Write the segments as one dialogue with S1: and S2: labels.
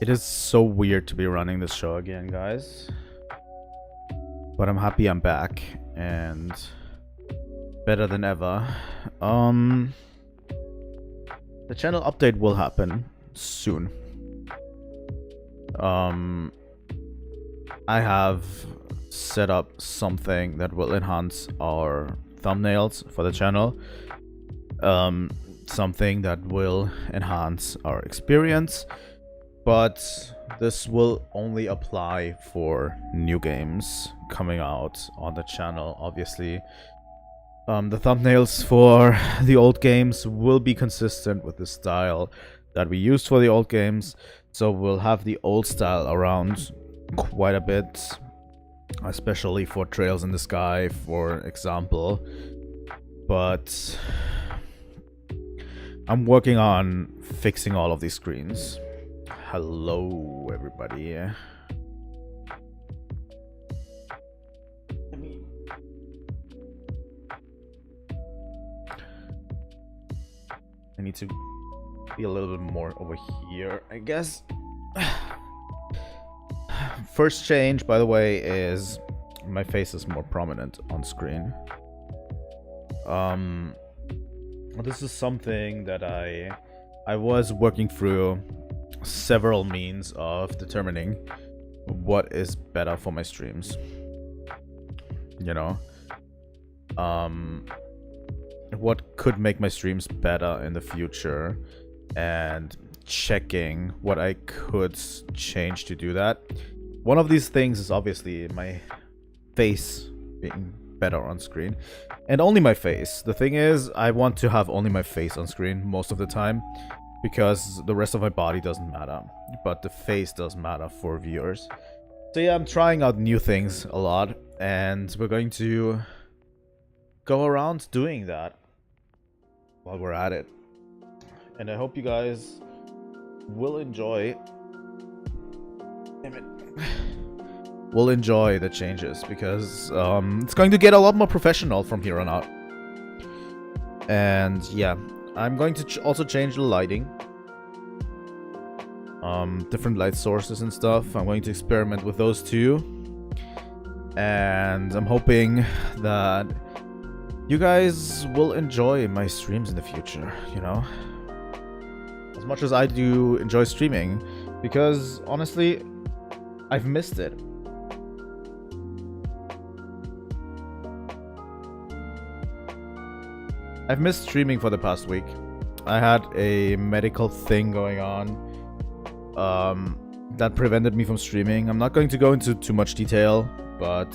S1: It is so weird to be running this show again, guys. But I'm happy I'm back and better than ever. The channel update will happen soon. I have set up something that will enhance our thumbnails for the channel. Something that will enhance our experience. But this will only apply for new games coming out on the channel, obviously. The thumbnails for the old games will be consistent with the style that we used for the old games. So we'll have the old style around quite a bit, especially for Trails in the Sky, for example. But I'm working on fixing all of these screens. Hello, everybody. I need to be a little bit more over here, I guess. First change, by the way, is my face is more prominent on screen. This is something that I was working through several means of determining what is better for my streams, you know, what could make my streams better in the future, and checking what I could change to do that. One of these things is obviously my face being better on screen, and only my face. The thing is, I want to have only my face on screen most of the time, because the rest of my body doesn't matter, but the face does matter for viewers. So yeah, I'm trying out new things a lot, and we're going to go around doing that while we're at it. And I hope you guys will enjoy. Damn it. Will enjoy the changes, because it's going to get a lot more professional from here on out. And yeah, I'm going to also change the lighting. Different light sources and stuff. I'm going to experiment with those too. And I'm hoping that you guys will enjoy my streams in the future, you know? As much as I do enjoy streaming, because honestly, I've missed it. I've missed streaming for the past week. I had a medical thing going on that prevented me from streaming. I'm not going to go into too much detail, but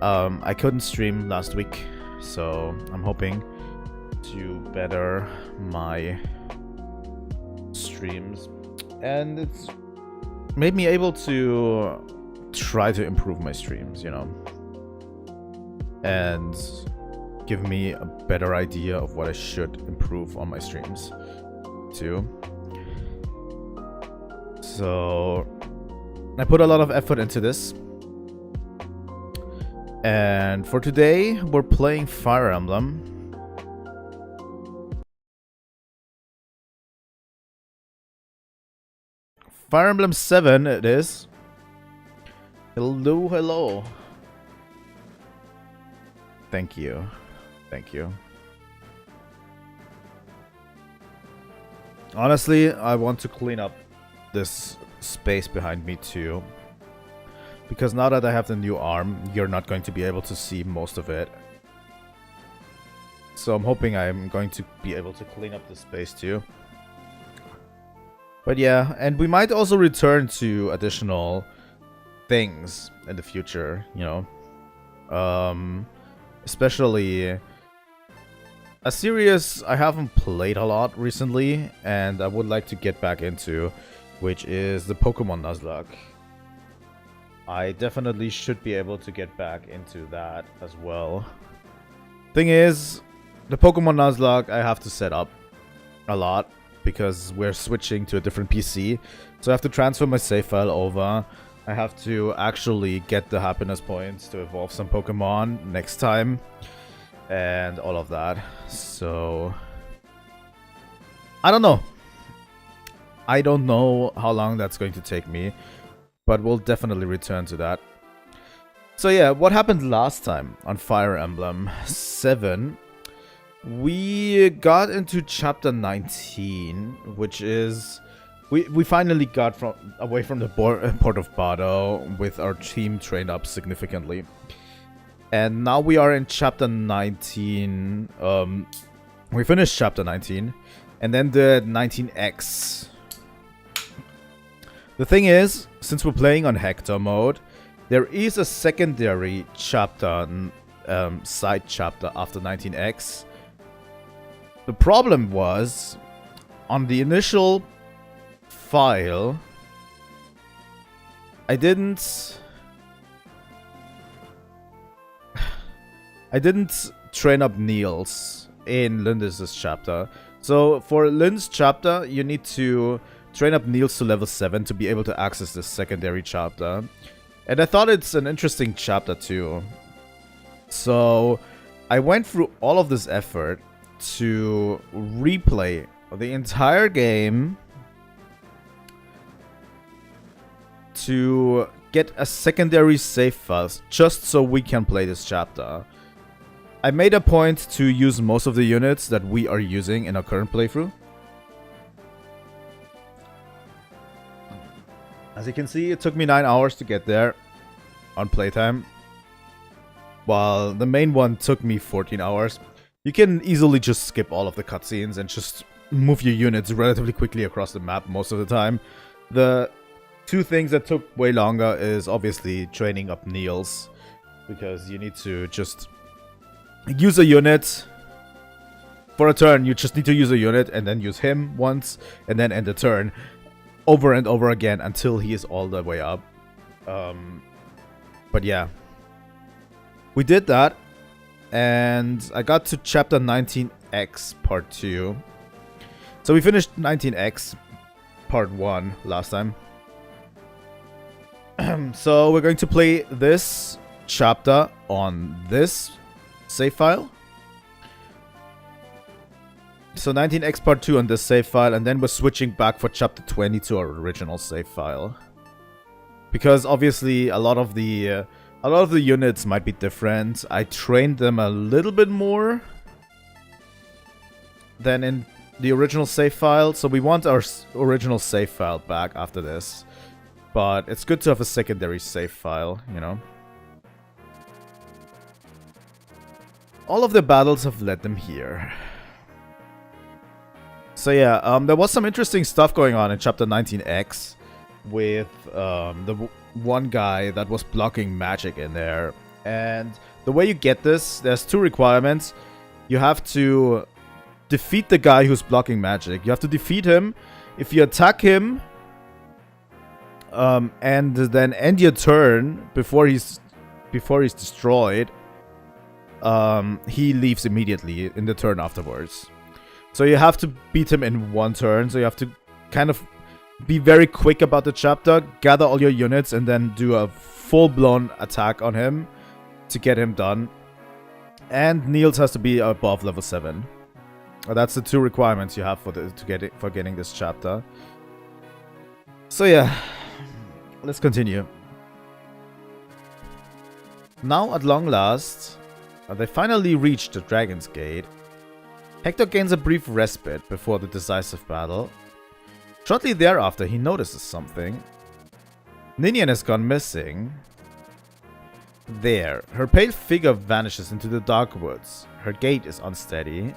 S1: I couldn't stream last week, so I'm hoping to better my streams, and it's made me able to try to improve my streams, you know, and give me a better idea of what I should improve on my streams too. So I put a lot of effort into this, and for today we're playing Fire Emblem. Fire Emblem 7 it is. Hello, hello. Thank you. Thank you. Honestly, I want to clean up this space behind me too, because now that I have the new arm, you're not going to be able to see most of it. So I'm hoping I'm going to be able to clean up this space too. But yeah, and we might also return to additional things in the future, you know. Especially a series I haven't played a lot recently, and I would like to get back into, which is the Pokemon Nuzlocke. I definitely should be able to get back into that as well. Thing is, the Pokemon Nuzlocke I have to set up a lot, because we're switching to a different PC. So I have to transfer my save file over. I have to actually get the happiness points to evolve some Pokemon next time, and all of that. So I don't know. I don't know how long that's going to take me, but we'll definitely return to that. So yeah, what happened last time on Fire Emblem 7? We got into chapter 19, which is... We finally got away from the port of Bado with our team trained up significantly. And now we are in chapter 19. We finished chapter 19. And then the 19X. The thing is, since we're playing on Hector mode, there is a secondary chapter, side chapter after 19X. The problem was, on the initial file, I didn't train up Niels in Lindis' chapter. So for Lynn's chapter, you need to train up Niels to level 7 to be able to access this secondary chapter. And I thought it's an interesting chapter too. So I went through all of this effort to replay the entire game to get a secondary save file just so we can play this chapter. I made a point to use most of the units that we are using in our current playthrough. As you can see, it took me 9 hours to get there on playtime, while the main one took me 14 hours. You can easily just skip all of the cutscenes and just move your units relatively quickly across the map most of the time. The two things that took way longer is obviously training up Niels, because you need to just use a unit for a turn. You just need to use a unit and then use him once and then end the turn over and over again until he is all the way up. But yeah, we did that, and I got to chapter 19X part 2. So we finished 19X part 1 last time. So we're going to play this chapter on this save file. So 19X part 2 on this save file, and then we're switching back for chapter 20 to our original save file. Because obviously a lot of the units might be different. I trained them a little bit more than in the original save file, so we want our original save file back after this. But it's good to have a secondary save file, you know. All of the battles have led them here. So yeah, there was some interesting stuff going on in chapter 19X with the one guy that was blocking magic in there. And the way you get this, there's two requirements. You have to defeat the guy who's blocking magic. You have to defeat him. If you attack him, and then end your turn before he's destroyed, he leaves immediately in the turn afterwards. So you have to beat him in one turn. So you have to kind of be very quick about the chapter, gather all your units, and then do a full-blown attack on him to get him done. And Niels has to be above level 7. That's the two requirements you have for getting this chapter. So yeah, let's continue. Now, at long last, they finally reached the Dragon's Gate. Hector gains a brief respite before the decisive battle. Shortly thereafter, he notices something. Ninian has gone missing. There, her pale figure vanishes into the dark woods. Her gait is unsteady,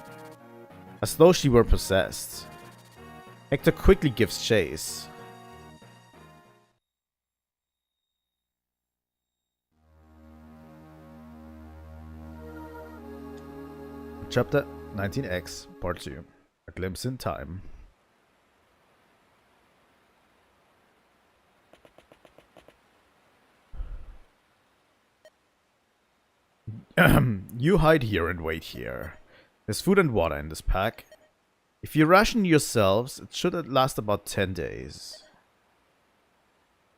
S1: as though she were possessed. Hector quickly gives chase. Chapter 19X, Part 2. A Glimpse in Time. You hide here and wait here. There's food and water in this pack. If you ration yourselves, it should last about 10 days.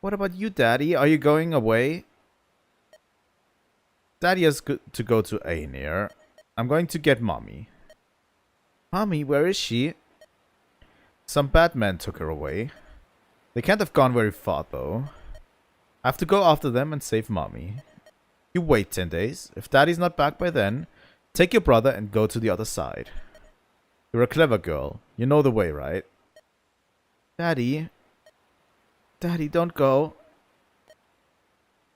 S1: What about you, Daddy? Are you going away? Daddy has to go to Aenir. I'm going to get Mommy. Mommy, where is she? Some bad men took her away. They can't have gone very far, though. I have to go after them and save Mommy. You wait 10 days. If Daddy's not back by then, take your brother and go to the other side. You're a clever girl. You know the way, right? Daddy? Daddy, don't go.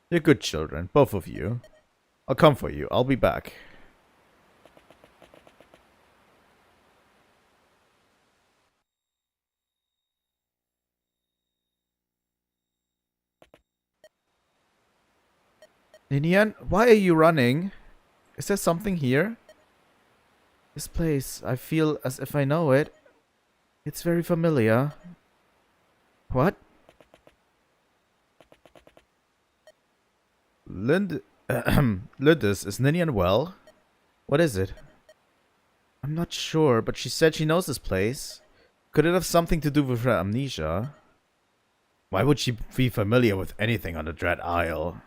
S1: You're good children, both of you. I'll come for you. I'll be back. Ninian, why are you running? Is there something here? This place, I feel as if I know it. It's very familiar. What? Lindis, is Ninian well? What is it? I'm not sure, but she said she knows this place. Could it have something to do with her amnesia? Why would she be familiar with anything on the Dread Isle?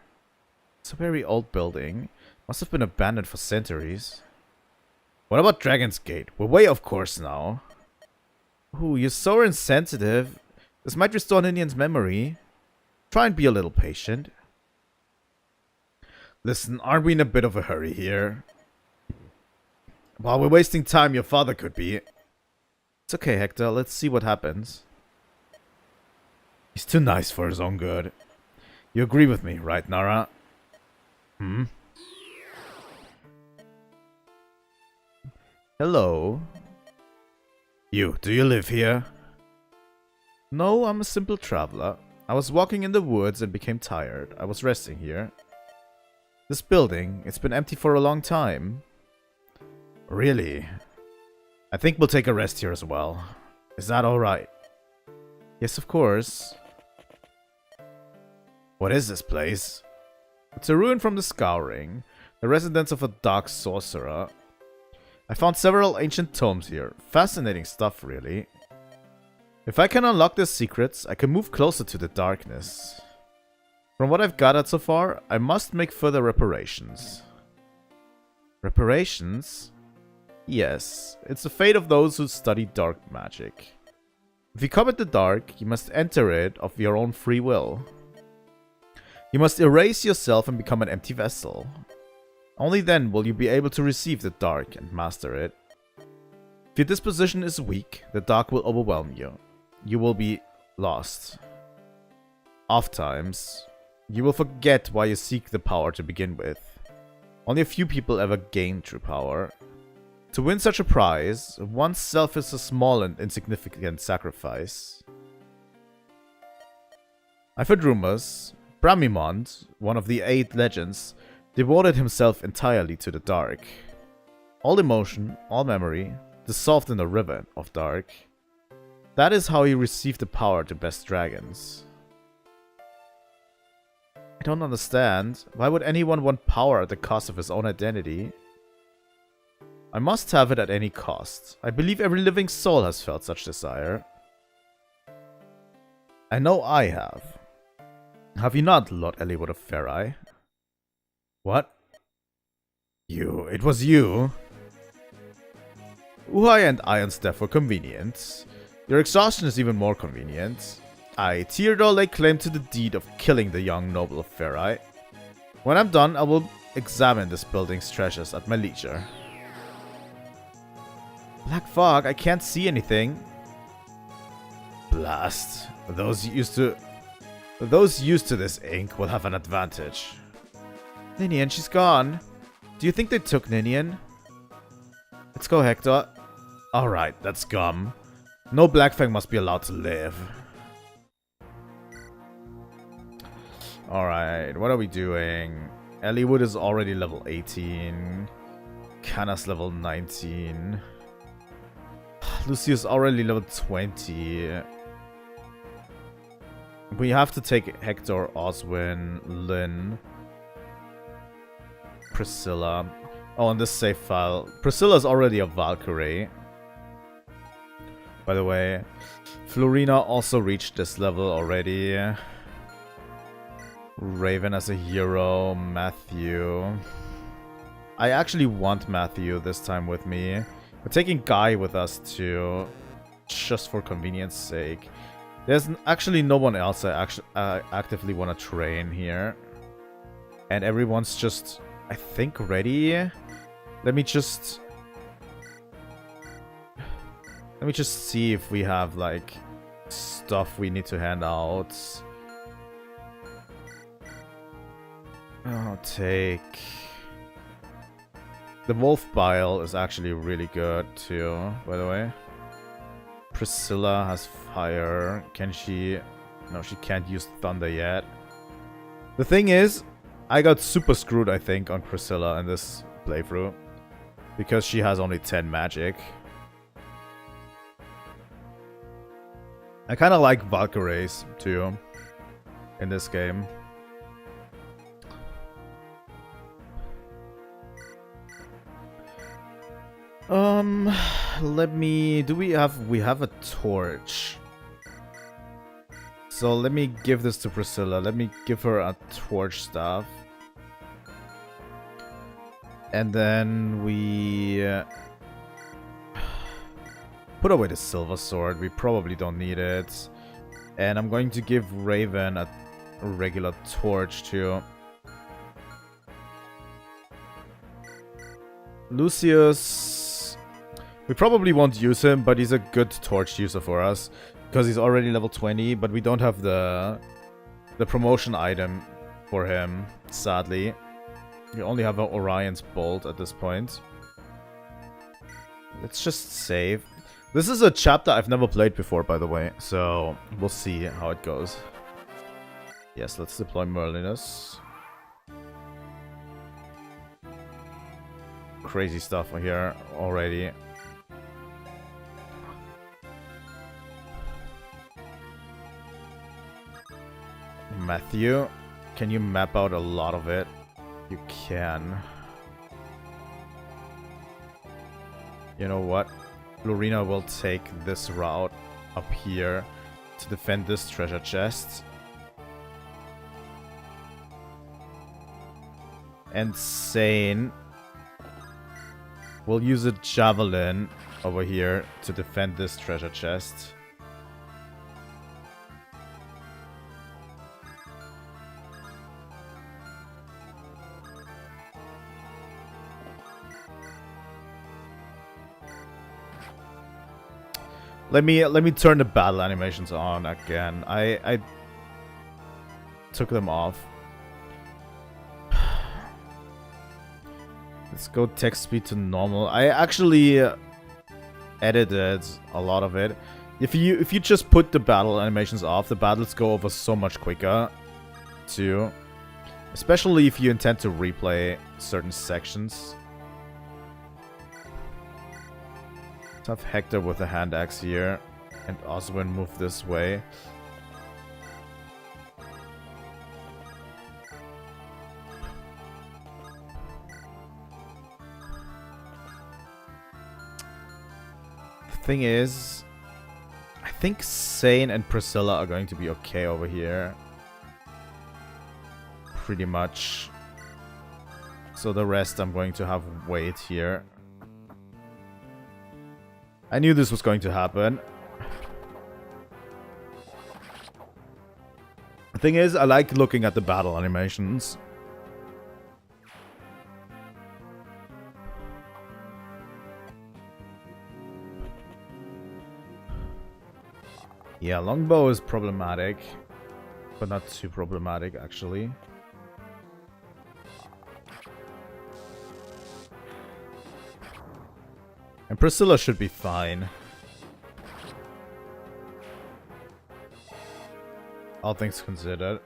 S1: It's a very old building. Must have been abandoned for centuries. What about Dragon's Gate? We're way off course now. Ooh, you're so insensitive. This might restore Ninian's memory. Try and be a little patient. Listen, aren't we in a bit of a hurry here? While we're wasting time, your father could be. It's okay, Hector. Let's see what happens. He's too nice for his own good. You agree with me, right, Nara? Hmm? Hello? You, do you live here? No, I'm a simple traveler. I was walking in the woods and became tired. I was resting here. This building, it's been empty for a long time. Really? I think we'll take a rest here as well. Is that alright? Yes, of course. What is this place? It's a ruin from the Scouring, the residence of a dark sorcerer. I found several ancient tomes here. Fascinating stuff, really. If I can unlock their secrets, I can move closer to the darkness. From what I've gathered so far, I must make further reparations. Reparations? Yes, it's the fate of those who study dark magic. If you covet the dark, you must enter it of your own free will. You must erase yourself and become an empty vessel. Only then will you be able to receive the dark and master it. If your disposition is weak, the dark will overwhelm you. You will be lost. Oftentimes, you will forget why you seek the power to begin with. Only a few people ever gain true power. To win such a prize, oneself is a small and insignificant sacrifice. I've heard rumors. Bramimond, one of the 8 legends, devoted himself entirely to the dark. All emotion, all memory, dissolved in the river of dark. That is how he received the power to best dragons. I don't understand. Why would anyone want power at the cost of his own identity? I must have it at any cost. I believe every living soul has felt such desire. I know I have. Have you not, Lord Eliwood of Fair Eye? What? You. It was you. Uhai and Ion's death were convenient. Your exhaustion is even more convenient. I, Teodor, lay claim to the deed of killing the young noble of Fair Eye. When I'm done, I will examine this building's treasures at my leisure. Black fog, I can't see anything. Blast. Those used to this ink will have an advantage. Ninian, she's gone. Do you think they took Ninian? Let's go, Hector. Alright, that's gum. No Blackfang must be allowed to live. Alright, what are we doing? Eliwood is already level 18. Kana's level 19. Lucio's already level 20. We have to take Hector, Oswin, Lynn, Priscilla. Oh, and this save file. Priscilla's already a Valkyrie. By the way, Florina also reached this level already. Raven as a hero. Matthew. I actually want Matthew this time with me. We're taking Guy with us too. just for convenience sake. There's actually no one else I actively want to train here. And everyone's just, I think, ready. Let me just see if we have, like, stuff we need to hand out. Oh, take... The wolf bile is actually really good, too, by the way. Priscilla has fire. Can she... No, she can't use thunder yet. The thing is, I got super screwed, I think, on Priscilla in this playthrough. Because she has only 10 magic. I kind of like Valkyries, too, in this game. Let me... We have a torch. So let me give this to Priscilla. Let me give her a torch staff. And then we... put away the silver sword. We probably don't need it. And I'm going to give Raven a regular torch too. Lucius... We probably won't use him, but he's a good torch user for us. Because he's already level 20, but we don't have the promotion item for him, sadly. We only have an Orion's Bolt at this point. Let's just save. This is a chapter I've never played before, by the way, so we'll see how it goes. Yes, let's deploy Merlinus. Crazy stuff here already. Matthew, can you map out a lot of it? You can. You know what? Lorena will take this route up here to defend this treasure chest. And Sane will use a javelin over here to defend this treasure chest. Let me turn the battle animations on again. I took them off. Let's go text speed to normal. I actually edited a lot of it. If you just put the battle animations off, the battles go over so much quicker too. Especially if you intend to replay certain sections. Let's have Hector with a hand axe here, and Oswin move this way. The thing is, I think Sane and Priscilla are going to be okay over here. Pretty much. So the rest I'm going to have wait here. I knew this was going to happen. The thing is, I like looking at the battle animations. Yeah, longbow is problematic, but not too problematic, actually. And Priscilla should be fine. All things considered.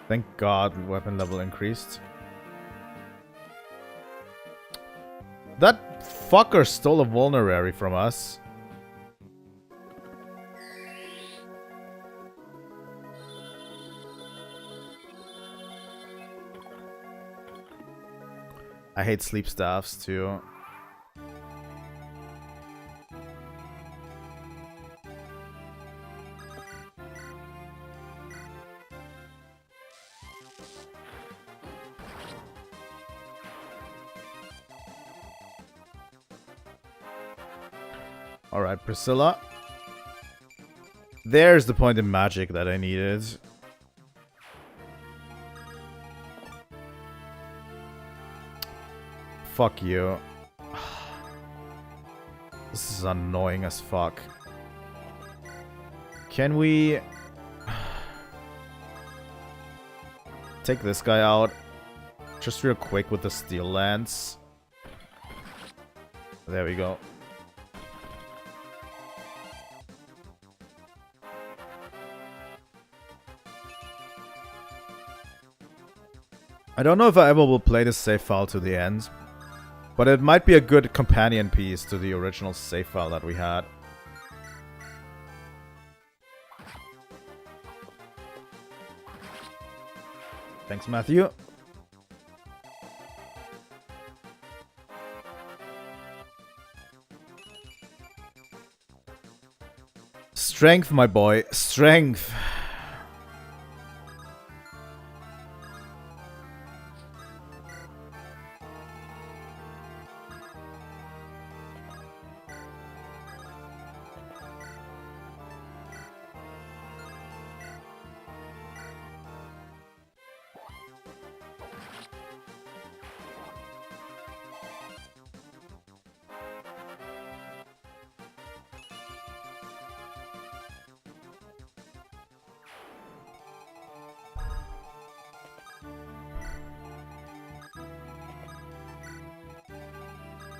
S1: Thank God weapon level increased. That fucker stole a vulnerary from us. I hate sleep staffs too. Alright, Priscilla. There's the point in magic that I needed. Fuck you. This is annoying as fuck. Can we take this guy out? Just real quick with the steel lance. There we go. I don't know if I ever will play this save file to the end, but it might be a good companion piece to the original save file that we had. Thanks, Matthew. Strength, my boy. Strength.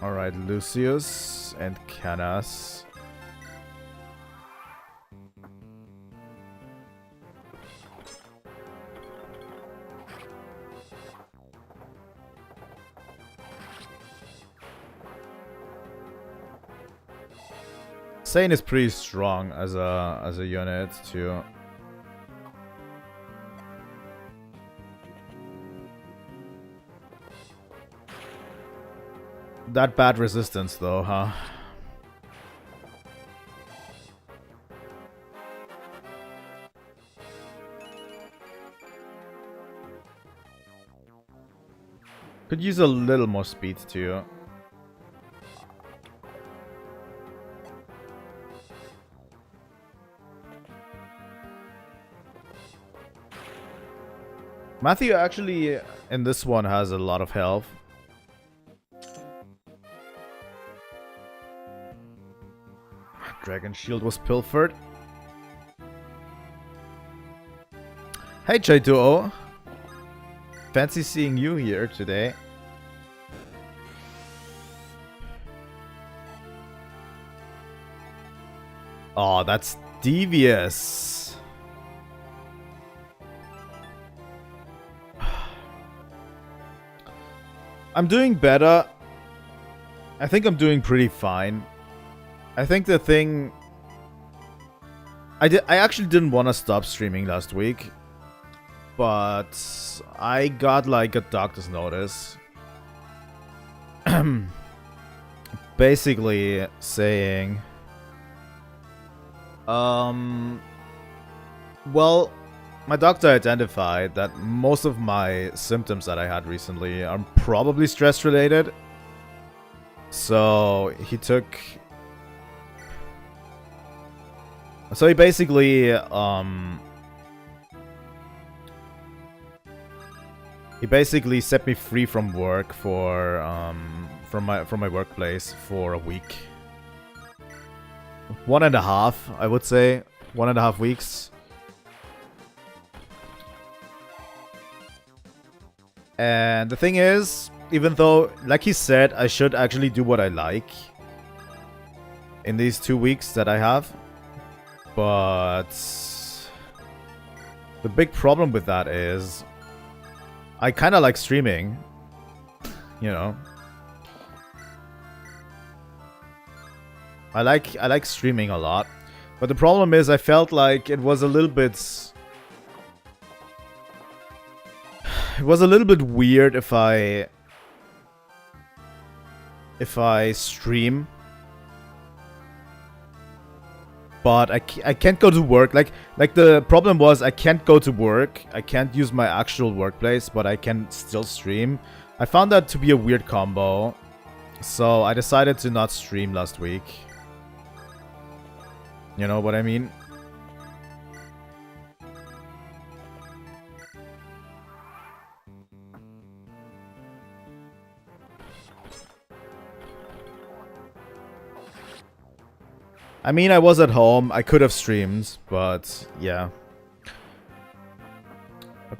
S1: Alright, Lucius and Canas. Sane is pretty strong as a unit too. That bad resistance though, huh? Could use a little more speed too. Matthew actually in this one has a lot of health. Dragon shield was pilfered. Hey J2O. Fancy seeing you here today. Oh, that's devious. I'm doing better. I think I'm doing pretty fine. I think the thing... I actually didn't want to stop streaming last week. But I got like a doctor's notice. Basically saying... well, my doctor identified that most of my symptoms that I had recently are probably stress related. So he basically set me free from work for from my workplace for a week. 1.5, I would say. 1.5 weeks. And the thing is, even though, like he said, I should actually do what I like in these 2 weeks that I have. But the big problem with that is I kind of like streaming, you know. I like streaming a lot, but the problem is I felt like it was a little bit weird if I stream, but I can't go to work. Like the problem was I can't go to work. I can't use my actual workplace, but I can still stream. I found that to be a weird combo, so I decided to not stream last week. You know what I mean? I mean, I was at home. I could have streamed, but yeah.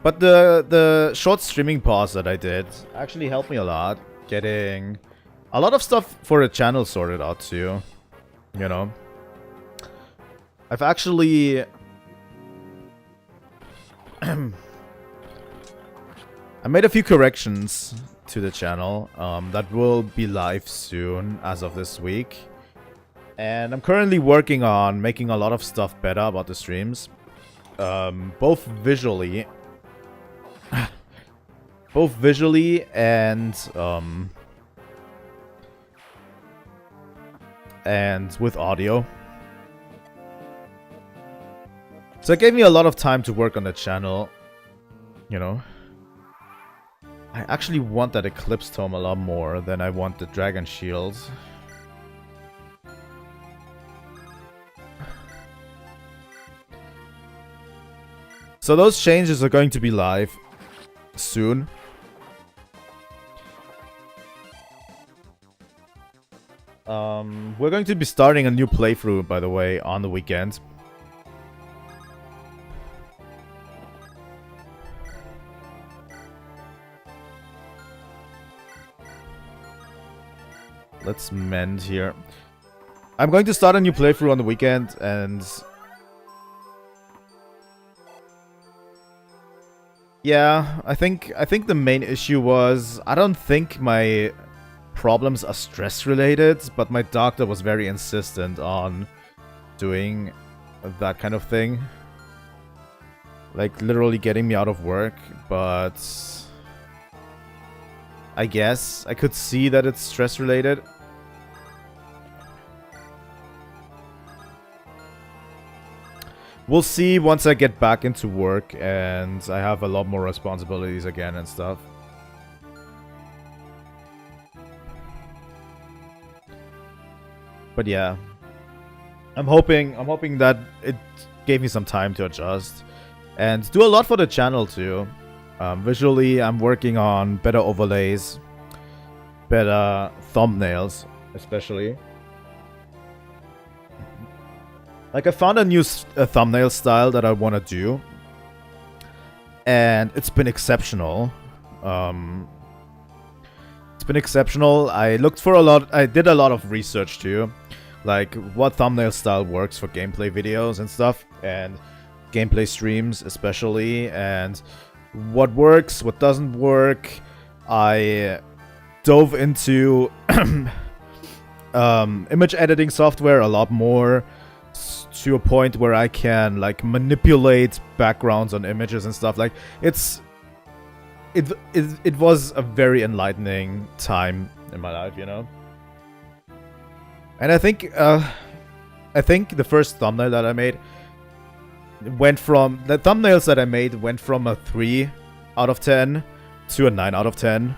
S1: But the short streaming pause that I did actually helped me a lot. Getting a lot of stuff for the channel sorted out too. You know. I've actually... I made a few corrections to the channel that will be live soon as of this week. And I'm currently working on making a lot of stuff better about the streams. Both visually... both visually and with audio. So it gave me a lot of time to work on the channel, you know. I actually want that Eclipse Tome a lot more than I want the Dragon Shield. So those changes are going to be live soon. We're going to be starting a new playthrough, by the way, on the weekend. Let's mend here. I'm going to start a new playthrough on the weekend, and... yeah, I think the main issue was... I don't think my problems are stress-related, but my doctor was very insistent on doing that kind of thing. Like, literally getting me out of work, but... I guess I could see that it's stress-related. We'll see once I get back into work and I have a lot more responsibilities again and stuff. But yeah, I'm hoping that it gave me some time to adjust and do a lot for the channel too. Visually, I'm working on better overlays, better thumbnails, especially. Like, I found a new thumbnail style that I want to do, and it's been exceptional. It's been exceptional. I looked for a lot. I did a lot of research too, like what thumbnail style works for gameplay videos and stuff, and gameplay streams especially, and what works, what doesn't work. I dove into image editing software a lot more, to a point where I can like manipulate backgrounds on images and stuff. Like, it was a very enlightening time in my life, you know. And I think the first thumbnail that I made went from the thumbnails that I made went from a 3 out of 10 to a 9 out of 10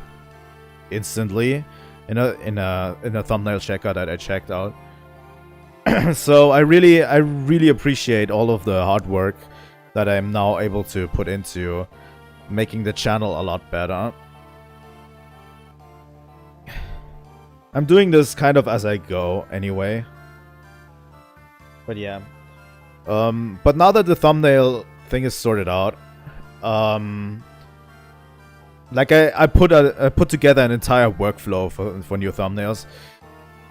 S1: instantly in a thumbnail checker that I checked out. So I really appreciate all of the hard work that I'm now able to put into making the channel a lot better. I'm doing this kind of as I go anyway. But yeah. But now that the thumbnail thing is sorted out, like I put together an entire workflow for new thumbnails.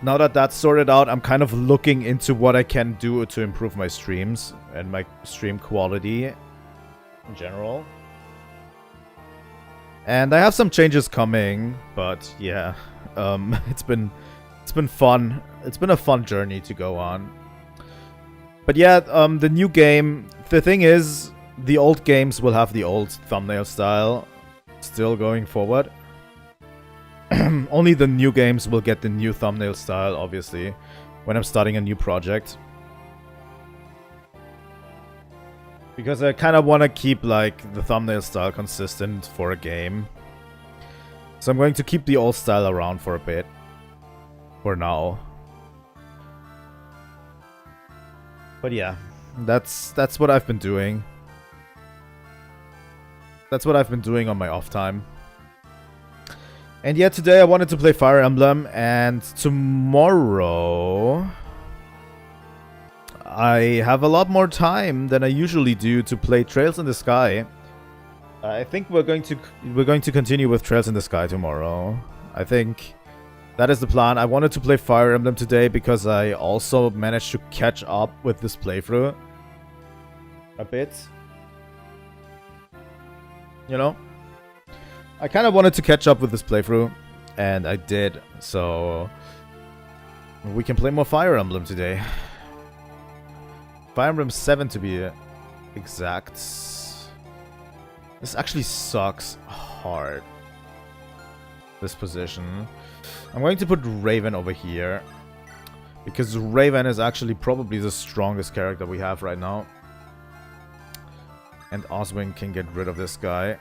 S1: Now that that's sorted out, I'm kind of looking into what I can do to improve my streams and my stream quality in general. And I have some changes coming, but yeah, it's been fun. It's been a fun journey to go on. But yeah, the new game, the thing is, the old games will have the old thumbnail style still going forward. Only the new games will get the new thumbnail style, obviously, when I'm starting a new project. Because I kind of want to keep, like, the thumbnail style consistent for a game. So I'm going to keep the old style around for a bit. For now. But yeah, that's what I've been doing. That's what I've been doing on my off time. And yeah, today I wanted to play Fire Emblem, and tomorrow I have a lot more time than I usually do to play Trails in the Sky. I think we're going to continue with Trails in the Sky tomorrow. I think that is the plan. I wanted to play Fire Emblem today because I also managed to catch up with this playthrough a bit. You know? I kind of wanted to catch up with this playthrough, and I did, so we can play more Fire Emblem today. Fire Emblem 7 to be exact. This actually sucks hard. This position. I'm going to put Raven over here, because Raven is actually probably the strongest character we have right now. And Oswin can get rid of this guy.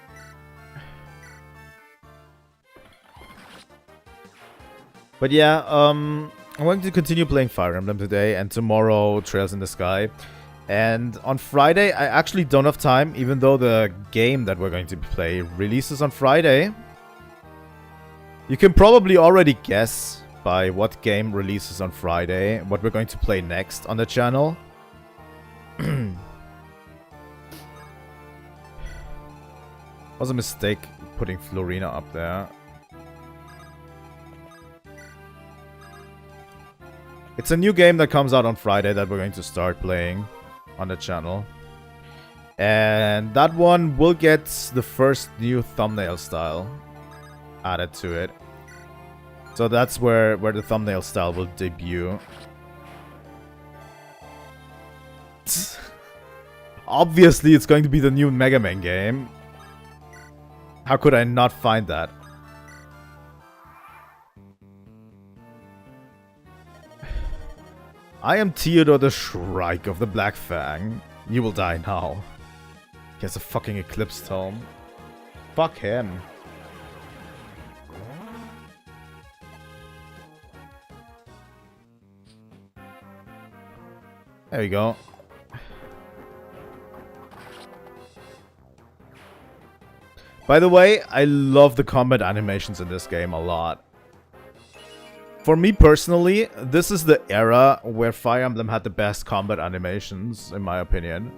S1: But yeah, I'm going to continue playing Fire Emblem today, and tomorrow Trails in the Sky. And on Friday, I actually don't have time, even though the game that we're going to play releases on Friday. You can probably already guess by what game releases on Friday, what we're going to play next on the channel. Was a mistake putting Florina up there. It's a new game that comes out on Friday that we're going to start playing on the channel. And that one will get the first new thumbnail style added to it. So that's where the thumbnail style will debut. Obviously, it's going to be the new Mega Man game. How could I not find that? I am Theodore the Shrike of the Black Fang. You will die now. He has a fucking Eclipse Tome. Fuck him. There you go. By the way, I love the combat animations in this game a lot. For me personally, this is the era where Fire Emblem had the best combat animations, in my opinion.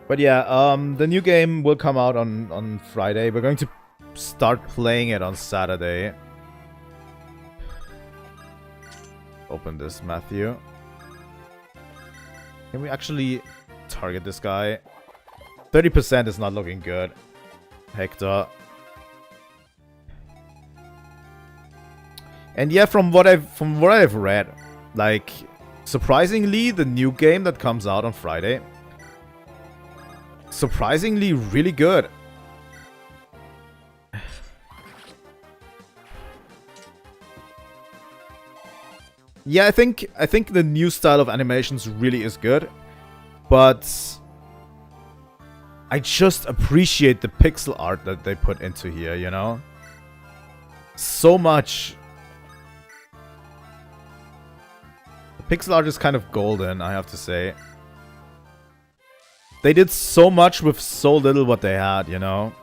S1: But yeah, the new game will come out on Friday. We're going to start playing it on Saturday. Open this, Matthew. Can we actually target this guy? 30% is not looking good. Hector. And yeah, from what I've read, like, surprisingly, the new game that comes out on Friday, surprisingly really good. Yeah, I think the new style of animations really is good, but I just appreciate the pixel art that they put into here, you know? So much. The pixel art is kind of golden, I have to say. They did so much with so little what they had, you know?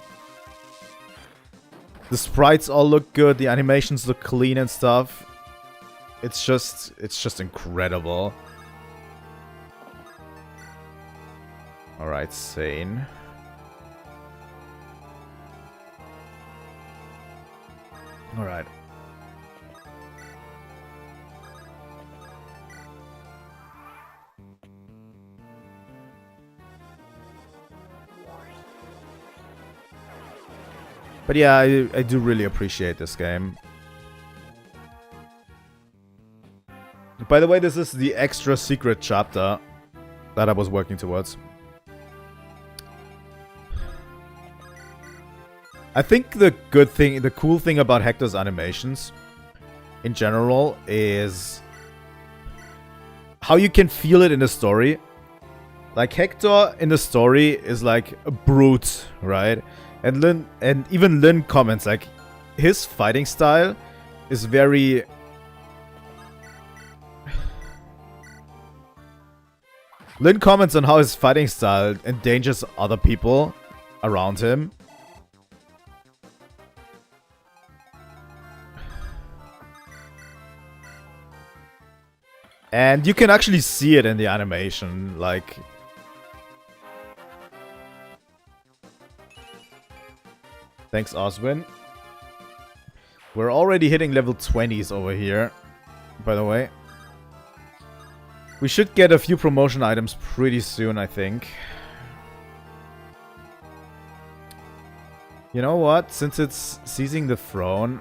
S1: The sprites all look good, the animations look clean and stuff. It's just incredible. Alright, Sane. Alright. But yeah, I do really appreciate this game. By the way, this is the extra secret chapter that I was working towards. I think the cool thing about Hector's animations in general is how you can feel it in the story. Like, Hector in the story is like a brute, right? And even Lynn comments, like, his fighting style is very... Lynn comments on how his fighting style endangers other people around him. And you can actually see it in the animation, like... Thanks, Oswin. We're already hitting level 20s over here, by the way. We should get a few promotion items pretty soon, I think. You know what? Since it's seizing the throne,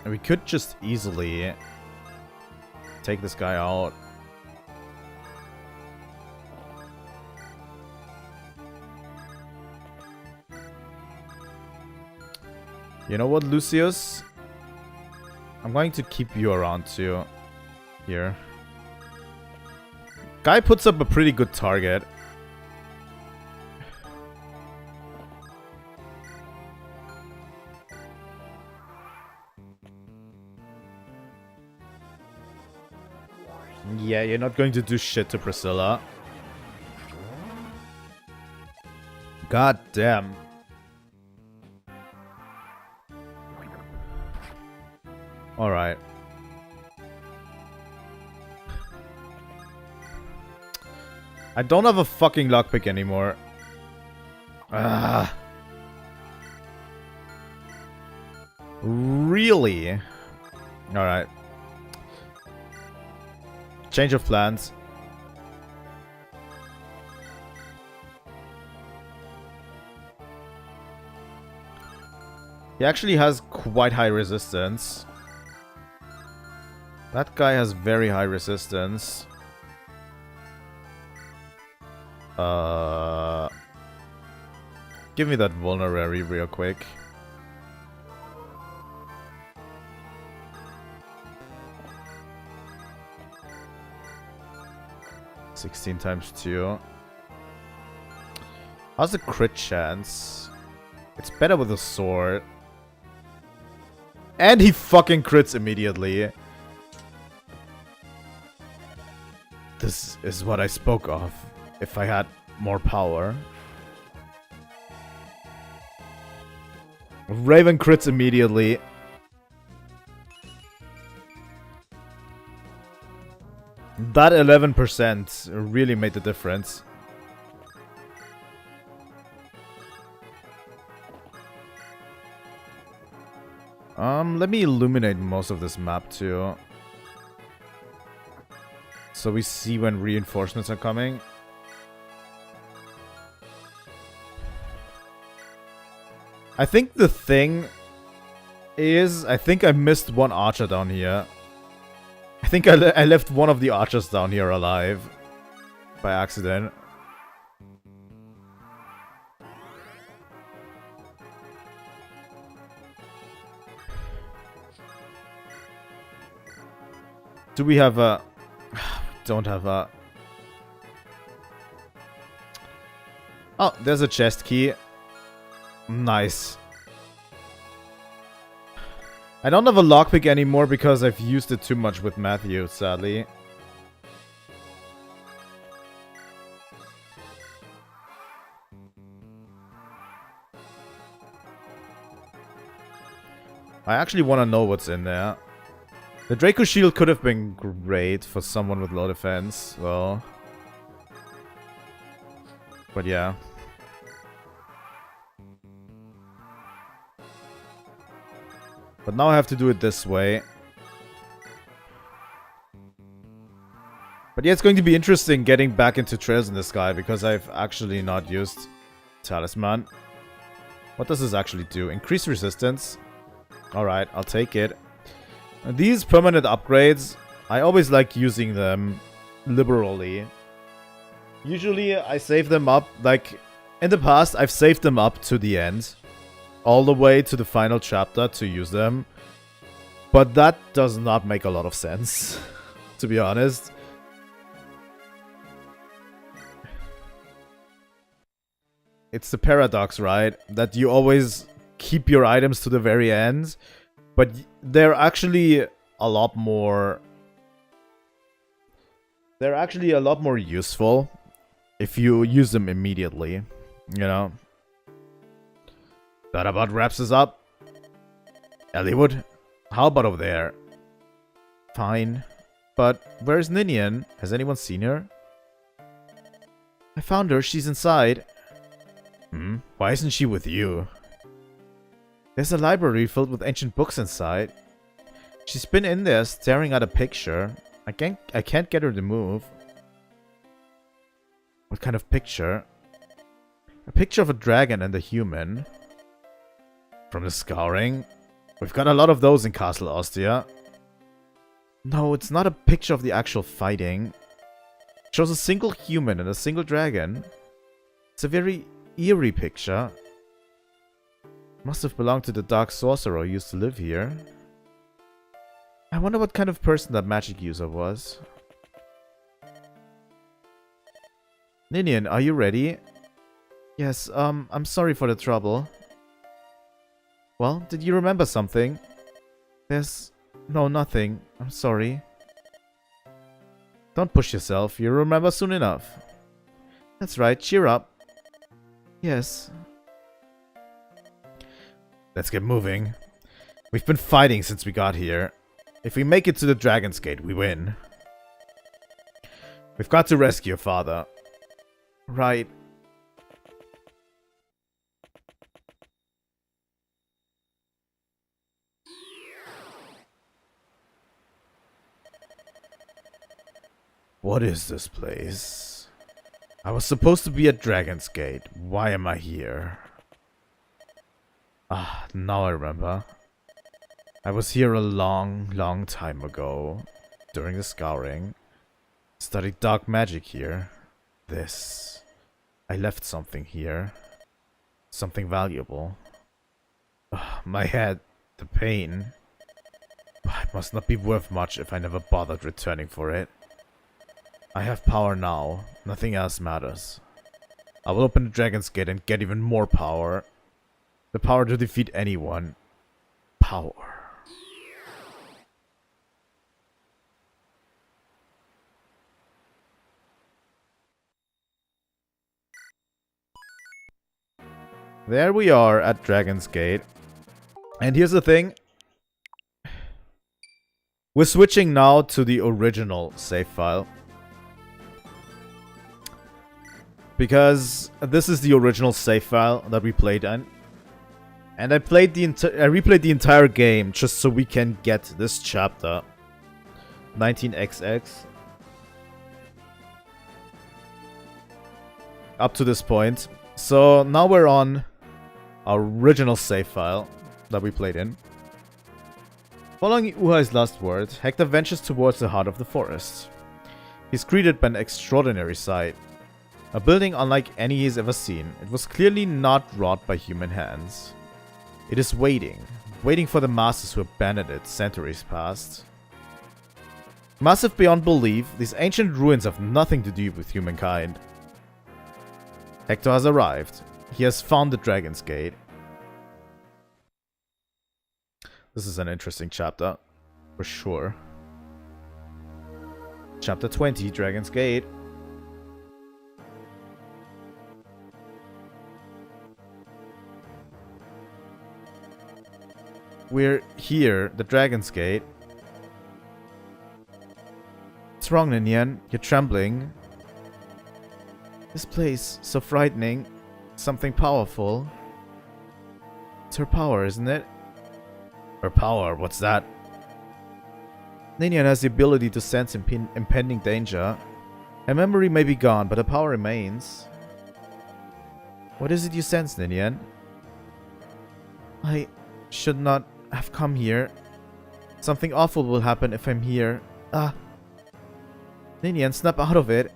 S1: we could just easily take this guy out. You know what, Lucius? I'm going to keep you around too. Here. Guy puts up a pretty good target. Yeah, you're not going to do shit to Priscilla. God damn. Alright. I don't have a fucking lockpick anymore. Ah. Really? Alright. Change of plans. He actually has quite high resistance. That guy has very high resistance. Give me that vulnerary real quick. (16 times 2). How's the crit chance? It's better with a sword. And he fucking crits immediately. This is what I spoke of. If I had more power. Raven crits immediately. That 11% really made the difference. Let me illuminate most of this map too. So we see when reinforcements are coming. I think the thing is, I think I missed one archer down here. I think I left one of the archers down here alive. By accident. Do we have a... Don't have a... Oh, there's a chest key. Nice. I don't have a lockpick anymore because I've used it too much with Matthew, sadly. I actually want to know what's in there. The Draco Shield could have been great for someone with low defense, well. But yeah. But now I have to do it this way. But yeah, it's going to be interesting getting back into Trails in the Sky because I've actually not used Talisman. What does this actually do? Increase resistance. Alright, I'll take it. And these permanent upgrades, I always like using them liberally. Usually I save them up, like in the past I've saved them up to the end. All the way to the final chapter to use them. But that does not make a lot of sense, to be honest. It's the paradox, right? That you always keep your items to the very end, but they're actually a lot more... They're actually a lot more useful if you use them immediately, you know? That about wraps us up. Eliwood, how about over there? Fine. But where's Ninian? Has anyone seen her? I found her, she's inside. Why isn't she with you? There's a library filled with ancient books inside. She's been in there staring at a picture. I can't get her to move. What kind of picture? A picture of a dragon and a human. From the scouring? We've got a lot of those in Castle Ostia. No, it's not a picture of the actual fighting. It shows a single human and a single dragon. It's a very eerie picture. Must have belonged to the dark sorcerer who used to live here. I wonder what kind of person that magic user was. Ninian, are you ready? Yes, I'm sorry for the trouble. Well, did you remember something? There's... No, nothing. I'm sorry. Don't push yourself. You'll remember soon enough. That's right. Cheer up. Yes. Let's get moving. We've been fighting since we got here. If we make it to the Dragon's Gate, we win. We've got to rescue your father. Right. What is this place? I was supposed to be at Dragon's Gate. Why am I here? Ah, now I remember. I was here a long time ago. During the scouring. Studied dark magic here. This. I left something here. Something valuable. My head. The pain. It must not be worth much if I never bothered returning for it. I have power now. Nothing else matters. I will open the Dragon's Gate and get even more power. The power to defeat anyone. Power. There we are at Dragon's Gate. And here's the thing. We're switching now to the original save file. Because this is the original save file that we played in. And I replayed the entire game just so we can get this chapter. 19XX. Up to this point. So now we're on our original save file that we played in. Following Uhai's last words, Hector ventures towards the heart of the forest. He's greeted by an extraordinary sight. A building unlike any he's ever seen. It was clearly not wrought by human hands. It is waiting for the masters who abandoned it centuries past. Massive beyond belief, these ancient ruins have nothing to do with humankind. Hector has arrived. He has found the Dragon's Gate. This is an interesting chapter, for sure. Chapter 20, Dragon's Gate. We're here, the Dragon's Gate. What's wrong, Ninian? You're trembling. This place, so frightening. Something powerful. It's her power, isn't it? Her power? What's that? Ninian has the ability to sense impending danger. Her memory may be gone, but her power remains. What is it you sense, Ninian? I should not have come here. Something awful will happen if I'm here. Ah. Ninian, snap out of it.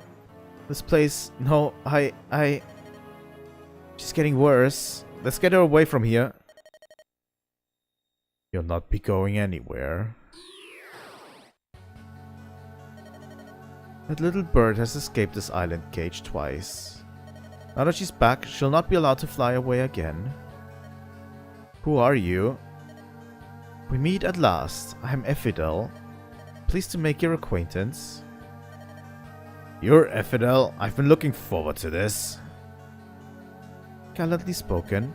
S1: This place... No, I... She's getting worse. Let's get her away from here. You'll not be going anywhere. That little bird has escaped this island cage twice. Now that she's back, she'll not be allowed to fly away again. Who are you? We meet at last. I'm Ephidel. Pleased to make your acquaintance. You're Ephidel. I've been looking forward to this. Gallantly spoken.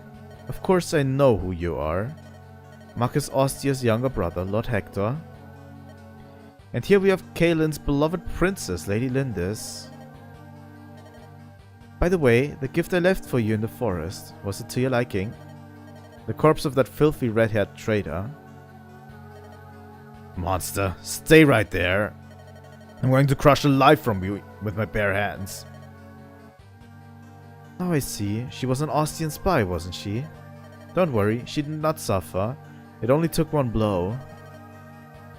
S1: Of course I know who you are. Marcus Austea's younger brother, Lord Hector. And here we have Kaelin's beloved princess, Lady Lindis. By the way, the gift I left for you in the forest, was it to your liking? The corpse of that filthy red-haired traitor. Monster, stay right there. I'm going to crush the life from you with my bare hands. Now I see. She was an Austrian spy, wasn't she? Don't worry, she did not suffer. It only took one blow.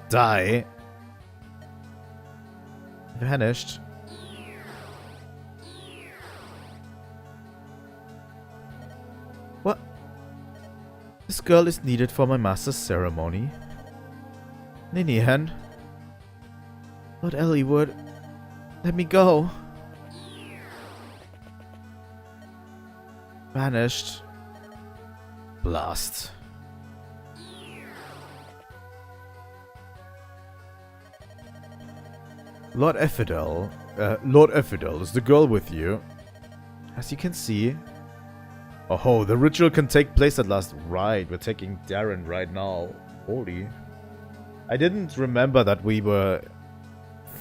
S1: Die. Vanished. What? This girl is needed for my master's ceremony. Ninian. Lord Eliwood. Let me go. Vanished. Blast. Lord Ephidel. Lord Ephidel, is the girl with you? As you can see. Oh, the ritual can take place at last. Right, we're taking Darren right now. Holy. I didn't remember that we were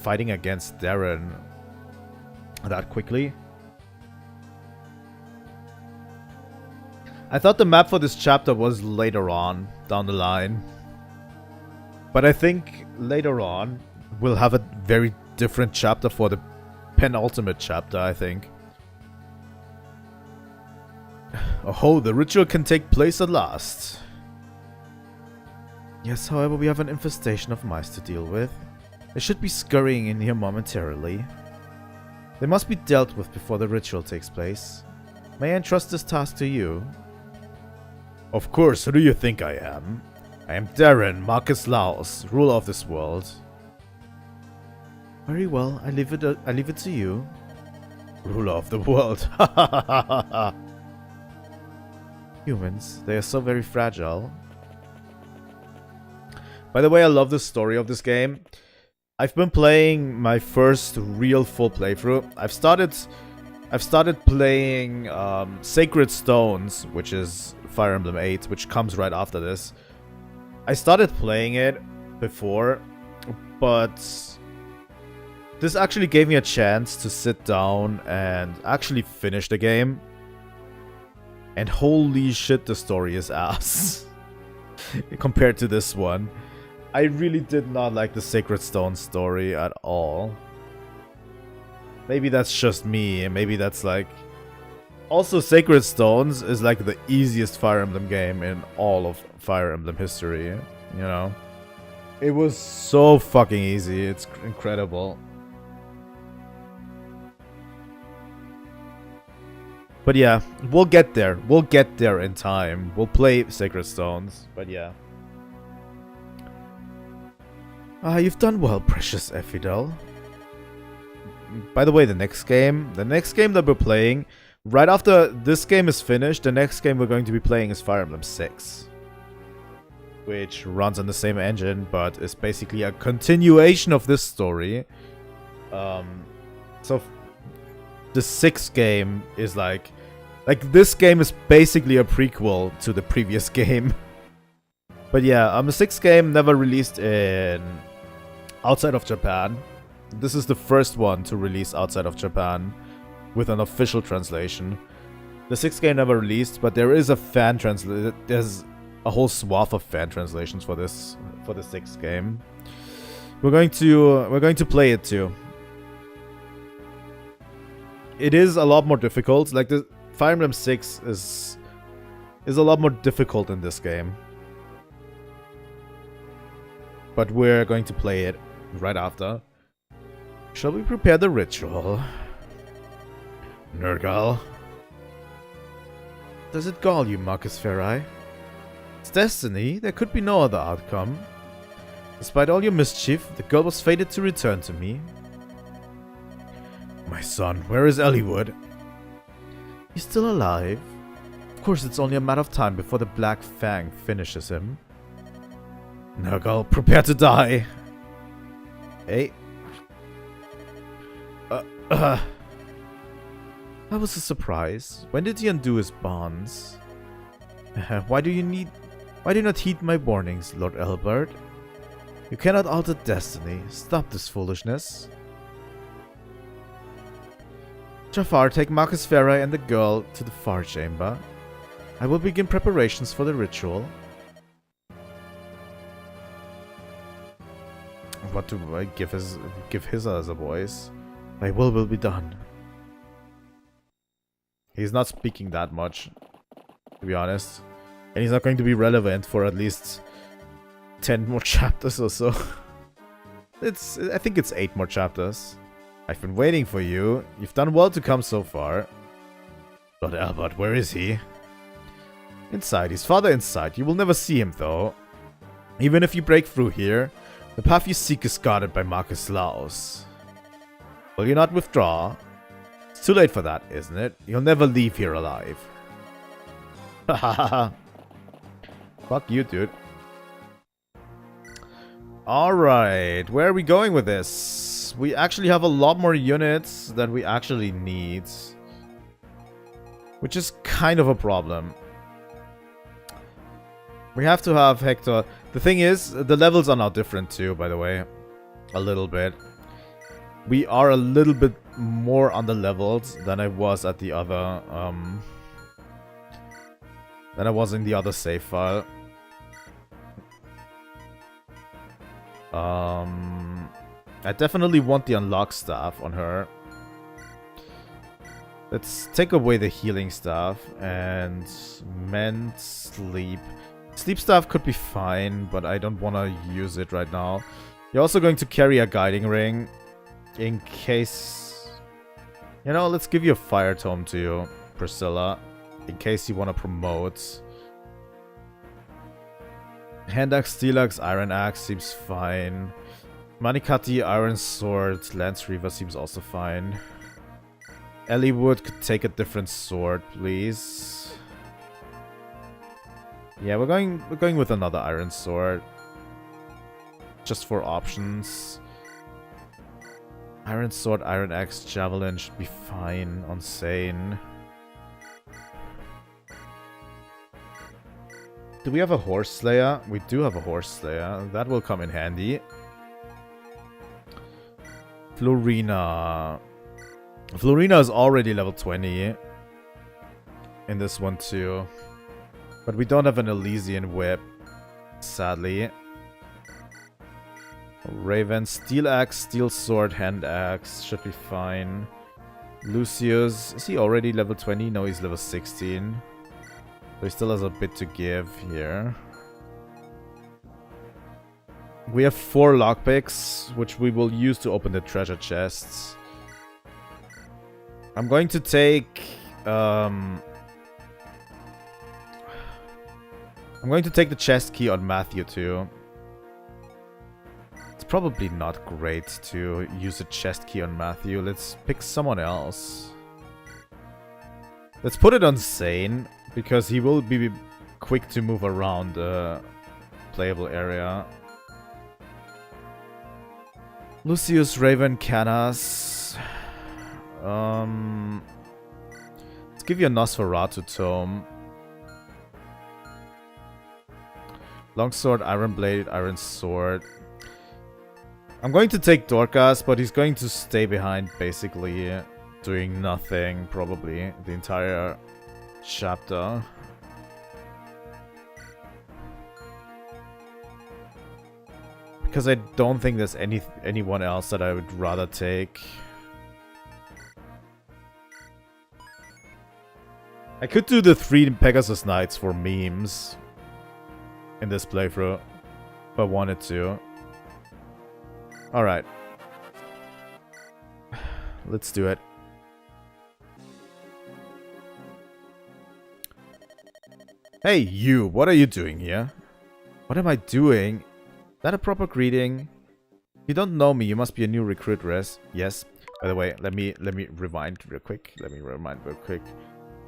S1: fighting against Darren that quickly. I thought the map for this chapter was later on, down the line. But I think later on, we'll have a very different chapter for the penultimate chapter, I think. Oh, the ritual can take place at last. Yes, however, we have an infestation of mice to deal with. They should be scurrying in here momentarily. They must be dealt with before the ritual takes place. May I entrust this task to you? Of course, who do you think I am? I am Darren Marcus Laus, ruler of this world. Very well, I leave it to you. Ruler of the world. Humans, they are so very fragile. By the way, I love the story of this game. I've been playing my first real full playthrough. I've started playing Sacred Stones, which is Fire Emblem 8, which comes right after this. I started playing it before, but this actually gave me a chance to sit down and actually finish the game. And holy shit, the story is ass. Compared to this one. I really did not like the Sacred Stone story at all. Maybe that's just me, maybe that's like... Also, Sacred Stones is like the easiest Fire Emblem game in all of Fire Emblem history, you know? It was so fucking easy, it's incredible. But yeah, we'll get there. We'll get there in time. We'll play Sacred Stones, but yeah. You've done well, precious Ephidel. By the way, the next game that we're playing, right after this game is finished, the next game we're going to be playing is Fire Emblem 6. Which runs on the same engine, but is basically a continuation of this story. So the 6th game is like this game is basically a prequel to the previous game. But yeah, the 6th game never released in outside of Japan. This is the first one to release outside of Japan with an official translation. The 6th game never released, but there is a fan translation. There's a whole swath of fan translations for this, for the 6th game. We're going to play it too. It is a lot more difficult. Like the Fire Emblem 6 is a lot more difficult in this game. But we're going to play it right after. Shall we prepare the ritual? Nergal. Does it gall you, Marcus Ferrai? It's destiny. There could be no other outcome. Despite all your mischief, the girl was fated to return to me. My son, where is Eliwood? He's still alive. Of course, it's only a matter of time before the Black Fang finishes him. Nurgle, prepare to die. Hey. That was a surprise. When did he undo his bonds? Why do you not heed my warnings, Lord Albert? You cannot alter destiny. Stop this foolishness. Jafar, take Marcus Farah and the girl to the Far Chamber. I will begin preparations for the ritual. What do I give his as a voice? My will be done. He's not speaking that much, to be honest. And he's not going to be relevant for at least 10 more chapters or so. I think it's 8 more chapters. I've been waiting for you. You've done well to come so far. Lord Albert, where is he? Inside. His father inside. You will never see him, though. Even if you break through here, the path you seek is guarded by Marcus Laos. Will you not withdraw? It's too late for that, isn't it? You'll never leave here alive. Hahaha. Fuck you, dude. Alright, where are we going with this? We actually have a lot more units than we actually need. Which is kind of a problem. We have to have Hector. The thing is, the levels are now different too, by the way. A little bit. We are a little bit more under-leveled than I was at the other, than I was in the other save file. I definitely want the unlock staff on her. Let's take away the healing staff and mend sleep. Sleep staff could be fine, but I don't want to use it right now. You're also going to carry a guiding ring in case... You know, let's give you a fire tome to you, Priscilla, in case you want to promote. Hand axe, steel axe, iron axe seems fine. Manikati, iron sword, lance reaver seems also fine. Eliwood could take a different sword, please. Yeah, we're going with another iron sword. Just for options. Iron sword, iron axe, javelin should be fine on Sane. Do we have a horse slayer? We do have a horse slayer. That will come in handy. Florina. Florina is already level 20 in this one too. But we don't have an Elysian whip, sadly. Raven, steel axe, steel sword, hand axe should be fine. Lucius, is he already level 20? No, he's level 16. So he still has a bit to give here. We have 4 lockpicks, which we will use to open the treasure chests. I'm going to take... I'm going to take the chest key on Matthew too. It's probably not great to use a chest key on Matthew. Let's pick someone else. Let's put it on Sane, because he will be quick to move around the playable area. Lucius, Raven, Canas. Let's give you a Nosferatu tome. Longsword, Iron Blade, Iron Sword. I'm going to take Dorcas, but he's going to stay behind, basically, doing nothing, probably, the entire chapter. Because I don't think there's anyone else that I would rather take. I could do the 3 Pegasus Knights for memes in this playthrough, if I wanted to. Alright. Let's do it. Hey, you! What are you doing here? What am I doing? Is that a proper greeting? You don't know me, you must be a new recruit, Res. Yes. By the way, let me rewind real quick.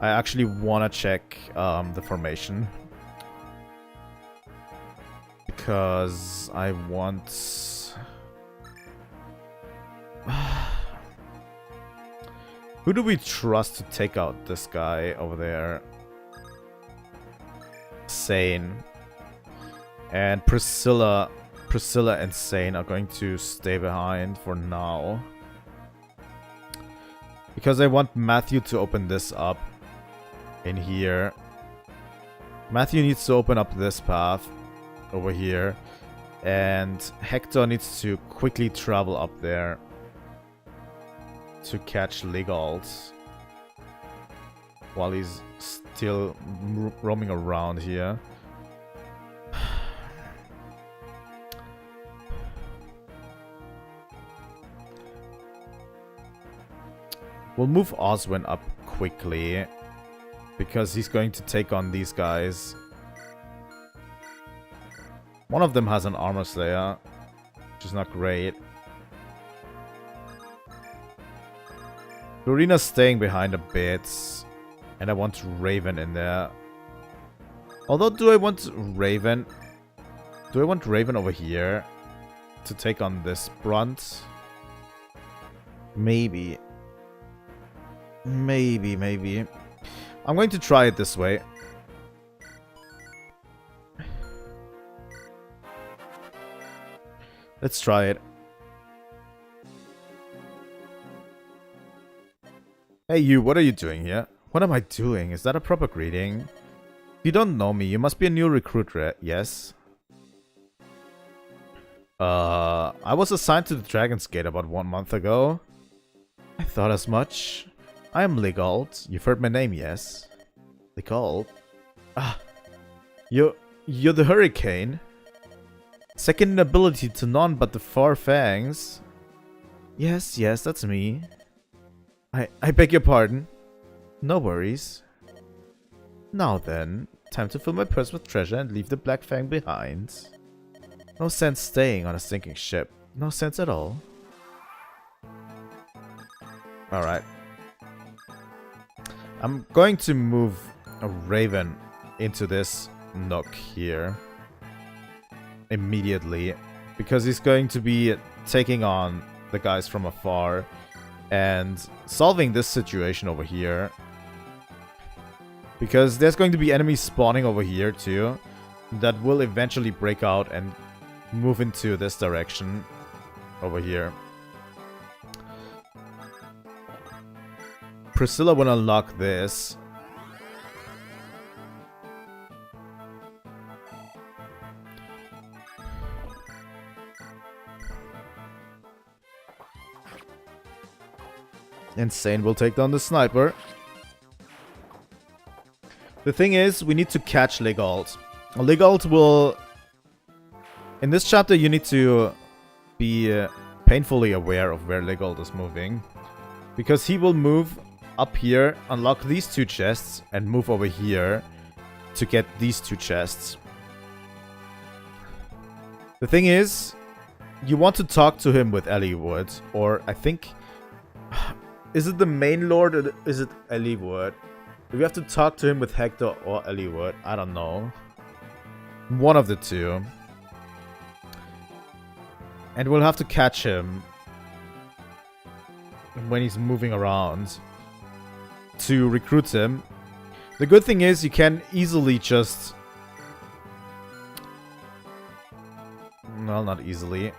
S1: I actually want to check the formation. Because I want... Who do we trust to take out this guy over there? Sane. And Priscilla and Sane are going to stay behind for now. Because I want Matthew to open this up in here. Matthew needs to open up this path over here. And Hector needs to quickly travel up there to catch Legalt while he's still roaming around here. We'll move Oswin up quickly because he's going to take on these guys. One of them has an armor slayer, which is not great. Lorina's staying behind a bit, and I want Raven in there. Although, do I want Raven? Do I want Raven over here to take on this brunt? Maybe. Maybe. I'm going to try it this way. Let's try it. Hey you, what are you doing here? What am I doing? Is that a proper greeting? If you don't know me, you must be a new recruit, yes? I was assigned to the Dragon's Gate about 1 month ago. I thought as much. I am Legalt. You've heard my name, yes? Legalt? Ah. You're the Hurricane? Second in ability to none but the Four Fangs. Yes, that's me. I beg your pardon. No worries. Now then, time to fill my purse with treasure and leave the Black Fang behind. No sense staying on a sinking ship. No sense at all. Alright. I'm going to move a Raven into this nook here. Immediately. Because he's going to be taking on the guys from afar. And solving this situation over here. Because there's going to be enemies spawning over here too. That will eventually break out and move into this direction. Over here. Priscilla will unlock this. Insane will take down the sniper. The thing is, we need to catch Legalt. Legalt will... In this chapter, you need to be painfully aware of where Legalt is moving. Because he will move up here, unlock these 2 chests, and move over here to get these 2 chests. The thing is, you want to talk to him with eliwood, or I think... Is it the main lord or is it eliwood? Do we have to talk to him with Hector or eliwood? I don't know. One of the two. And we'll have to catch him when he's moving around to recruit him. The good thing is you can easily just... Well, not easily.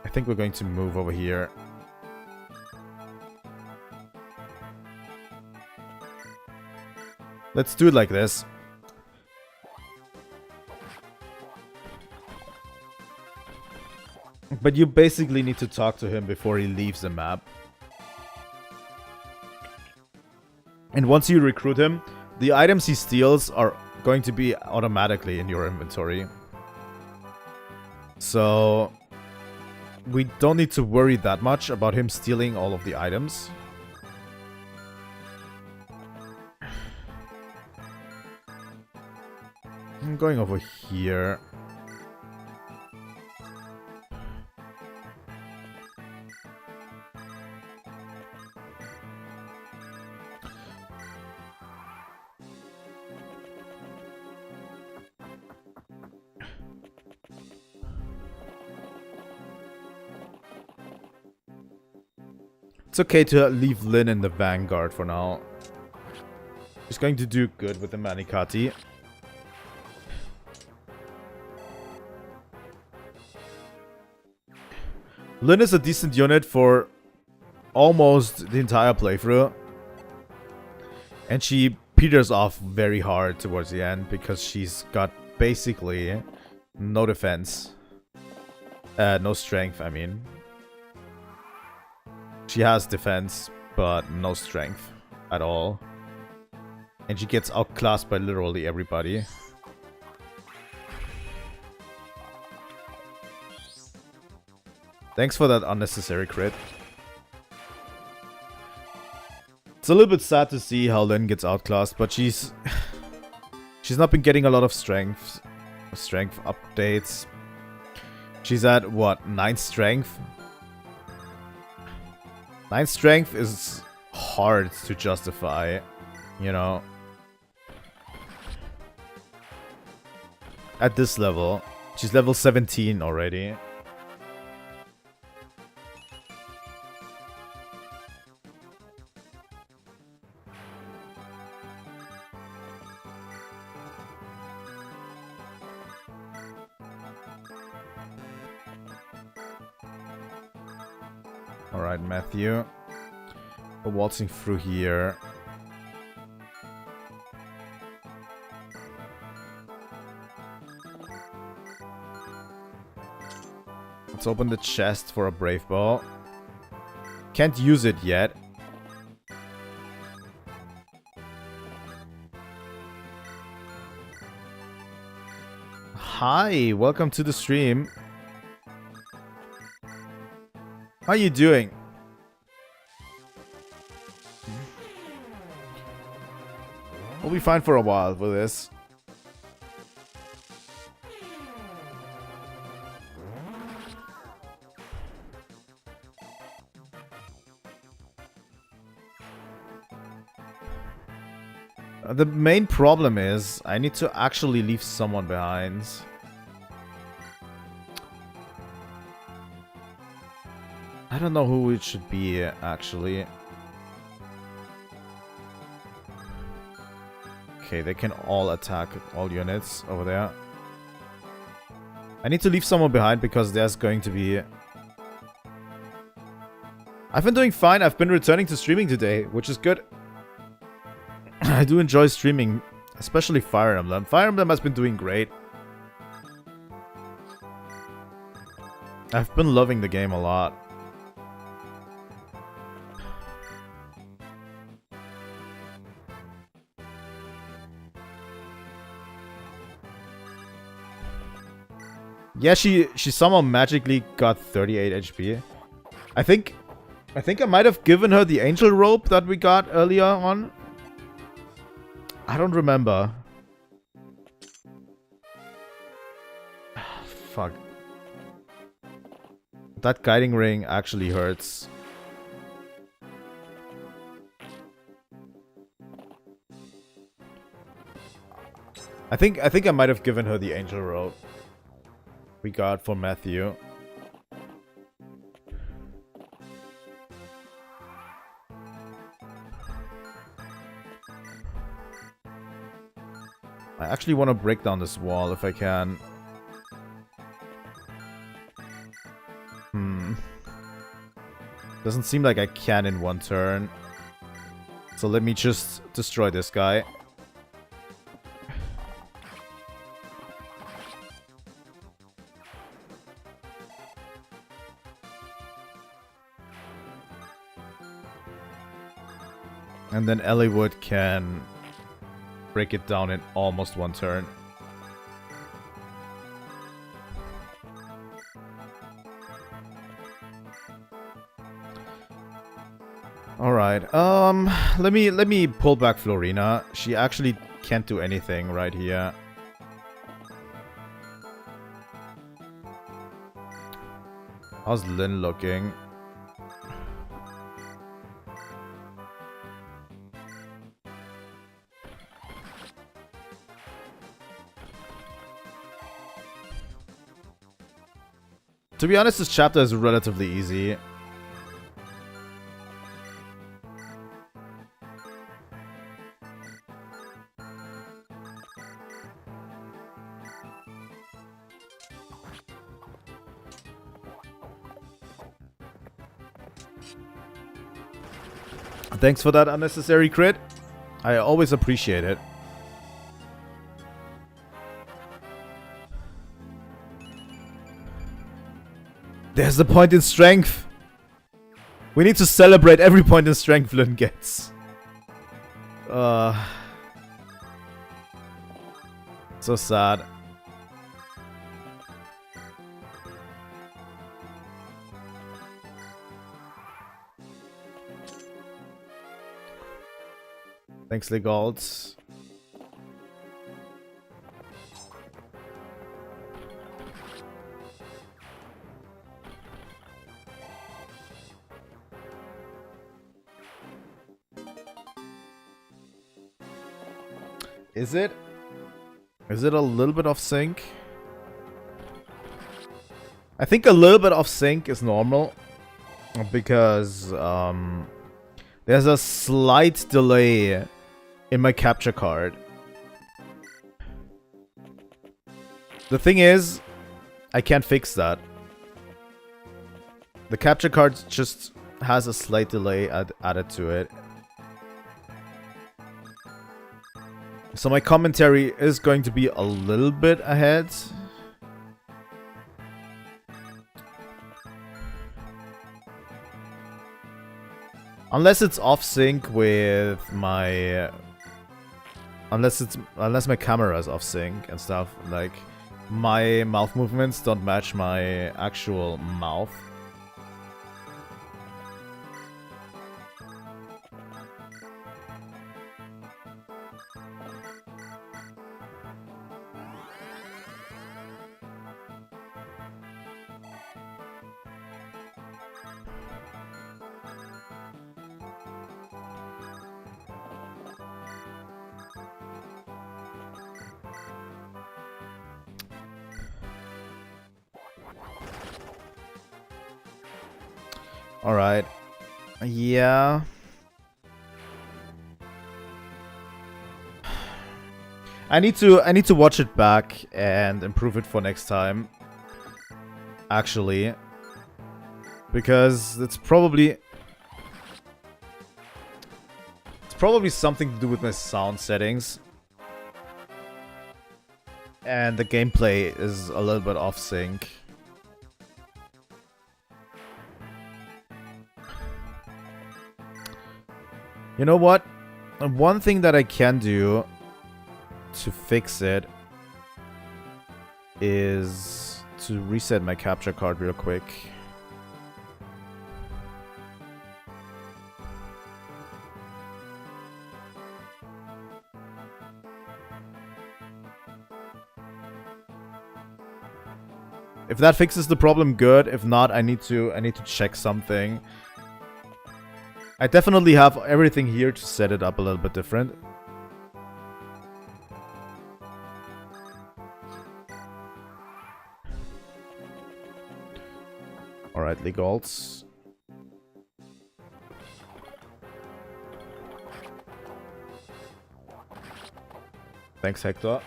S1: I think we're going to move over here. Let's do it like this. But you basically need to talk to him before he leaves the map. And once you recruit him, the items he steals are going to be automatically in your inventory. So... we don't need to worry that much about him stealing all of the items. I'm going over here. It's okay to leave Lynn in the vanguard for now. She's going to do good with the Manikati. Lynn is a decent unit for almost the entire playthrough. And she peters off very hard towards the end because she's got basically no defense. No strength, I mean. She has defense, but no strength at all. And she gets outclassed by literally everybody. Thanks for that unnecessary crit. It's a little bit sad to see how Lynn gets outclassed, but she's not been getting a lot of strength updates. She's at what, 9 strength? 9 strength is hard to justify, you know. At this level. She's level 17 already. Alright, Matthew. We're waltzing through here. Let's open the chest for a brave ball. Can't use it yet. Hi, welcome to the stream. How you doing? We'll be fine for a while with this. The main problem is I need to actually leave someone behind. I don't know who it should be, actually. Okay, they can all attack all units over there. I need to leave someone behind because there's going to be... I've been doing fine. I've been returning to streaming today, which is good. I do enjoy streaming, especially Fire Emblem. Fire Emblem has been doing great. I've been loving the game a lot. Yeah, she somehow magically got 38 HP. I think I might have given her the angel rope that we got earlier on. I don't remember. Fuck. That guiding ring actually hurts. I think I might have given her the angel rope we got for Matthew. I actually want to break down this wall if I can. Doesn't seem like I can in one turn. So let me just destroy this guy. And then eliwood can break it down in almost one turn. Alright, let me pull back Florina. She actually can't do anything right here. How's Lynn looking? To be honest, this chapter is relatively easy. Thanks for that unnecessary crit. I always appreciate it. There's the point in strength. We need to celebrate every point in strength Flynn gets. So sad. Thanks, Legalt. Is it? Is it a little bit off sync? I think a little bit off sync is normal. Because, there's a slight delay in my capture card. The thing is, I can't fix that. The capture card just has a slight delay added to it. So my commentary is going to be a little bit ahead. Unless it's off sync with my... Unless my camera is off sync and stuff. Like, my mouth movements don't match my actual mouth. Alright. Yeah. I need to watch it back and improve it for next time. Actually. Because it's probably something to do with my sound settings. And the gameplay is a little bit off sync. You know what? One thing that I can do to fix it is to reset my capture card real quick. If that fixes the problem, good. If not, I need to check something. I definitely have everything here to set it up a little bit different. Alright, Legals. Thanks, Hector.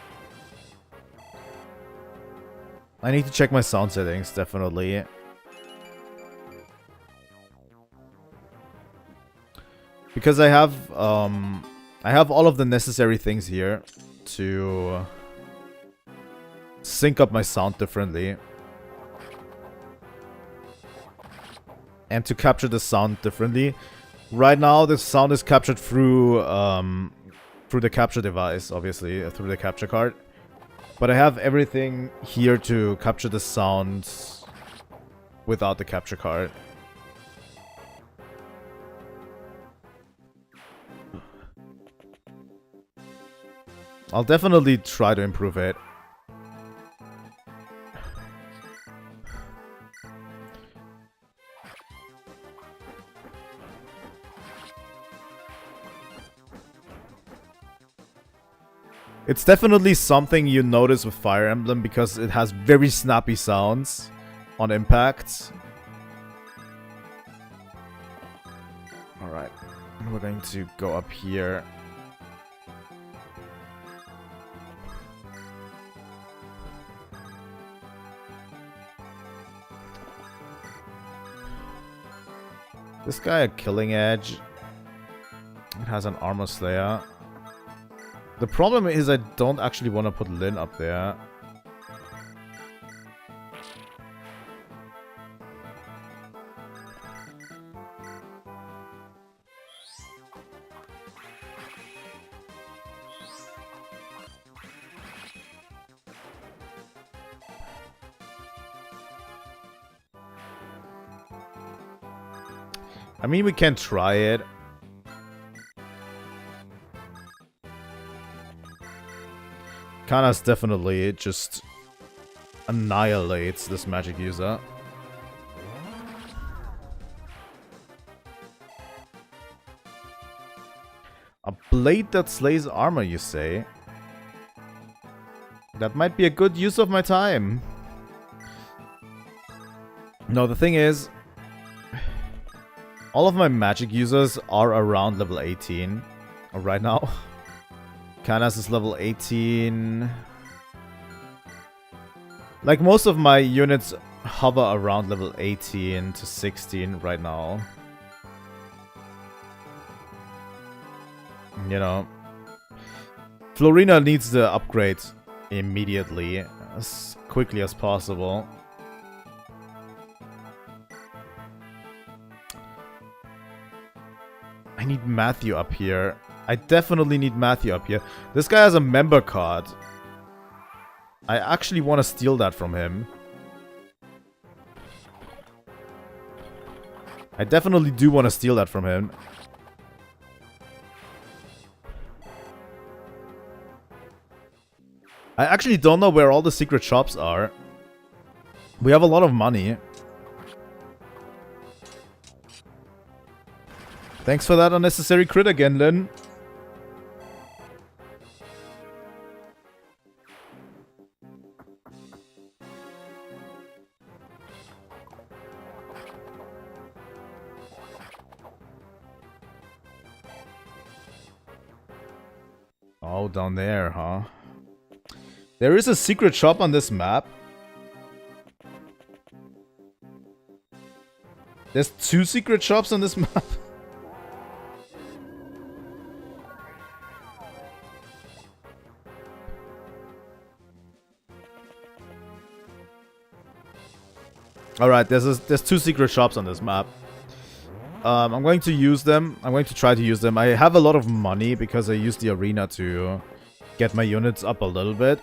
S1: I need to check my sound settings, definitely. Because I have all of the necessary things here to sync up my sound differently. And to capture the sound differently. Right now, the sound is captured through the capture device, obviously, through the capture card. But I have everything here to capture the sound without the capture card. I'll definitely try to improve it. It's definitely something you notice with Fire Emblem because it has very snappy sounds on impact. Alright, we're going to go up here. This guy a Killing Edge. has an armor slayer. The problem is I don't actually want to put Lyn up there. I mean, we can try it. Kanas definitely just annihilates this magic user. A blade that slays armor, you say? That might be a good use of my time. No, the thing is, all of my magic users are around level 18 right now. Kanas is level 18. Like, most of my units hover around level 18 to 16 right now. You know. Florina needs the upgrade immediately, as quickly as possible. I need Matthew up here. I definitely need Matthew up here. This guy has a member card. I actually want to steal that from him. I definitely do want to steal that from him. I actually don't know where all the secret shops are. We have a lot of money. Thanks for that unnecessary crit again, Lyn. Oh, down there, huh? There is a secret shop on this map. There's 2 secret shops on this map. Alright, there's 2 secret shops on this map. I'm going to use them. I'm going to try to use them. I have a lot of money because I used the arena to get my units up a little bit.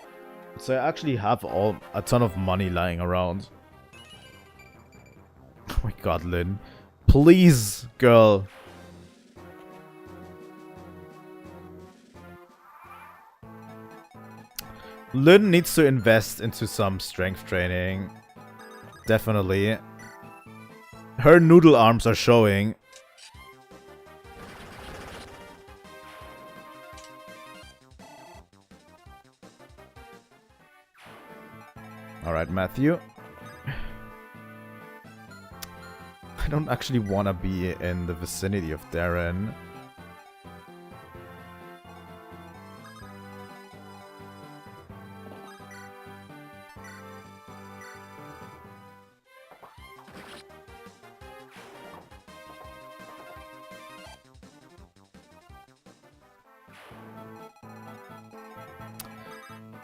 S1: So I actually have a ton of money lying around. Oh my god, Lyn. Please, girl. Lyn needs to invest into some strength training. Definitely. Her noodle arms are showing. Alright, Matthew. I don't actually want to be in the vicinity of Darren.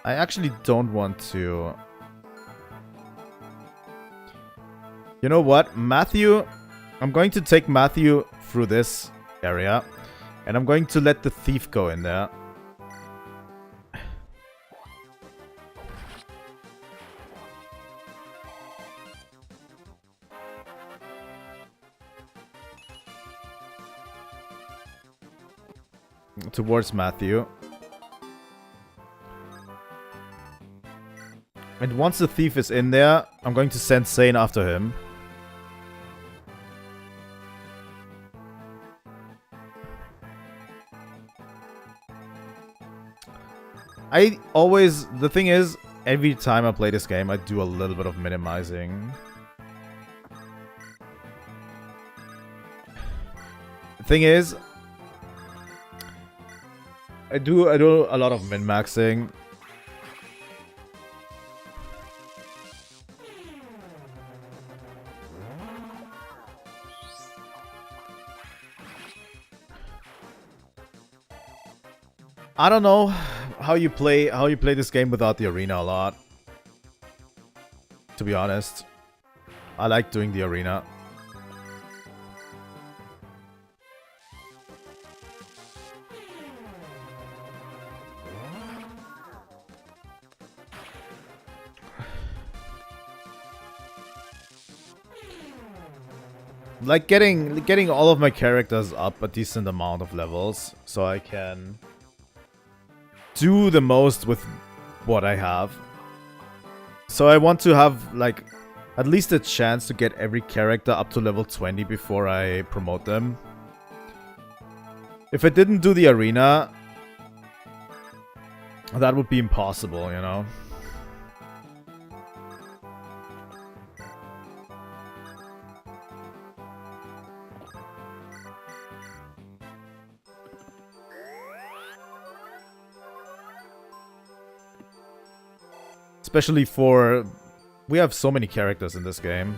S1: I actually don't want to... You know what? Matthew... I'm going to take Matthew through this area. And I'm going to let the thief go in there. Towards Matthew. And once the thief is in there, I'm going to send Sane after him. The thing is, every time I play this game, I do a little bit of minimizing. The thing is, I do a lot of min-maxing. I don't know how you play this game without the arena a lot. To be honest, I like doing the arena. Like getting all of my characters up a decent amount of levels so I can do the most with what I have. So I want to have like at least a chance to get every character up to level 20 before I promote them. If I didn't do the arena, that would be impossible, you know? Especially for... we have so many characters in this game.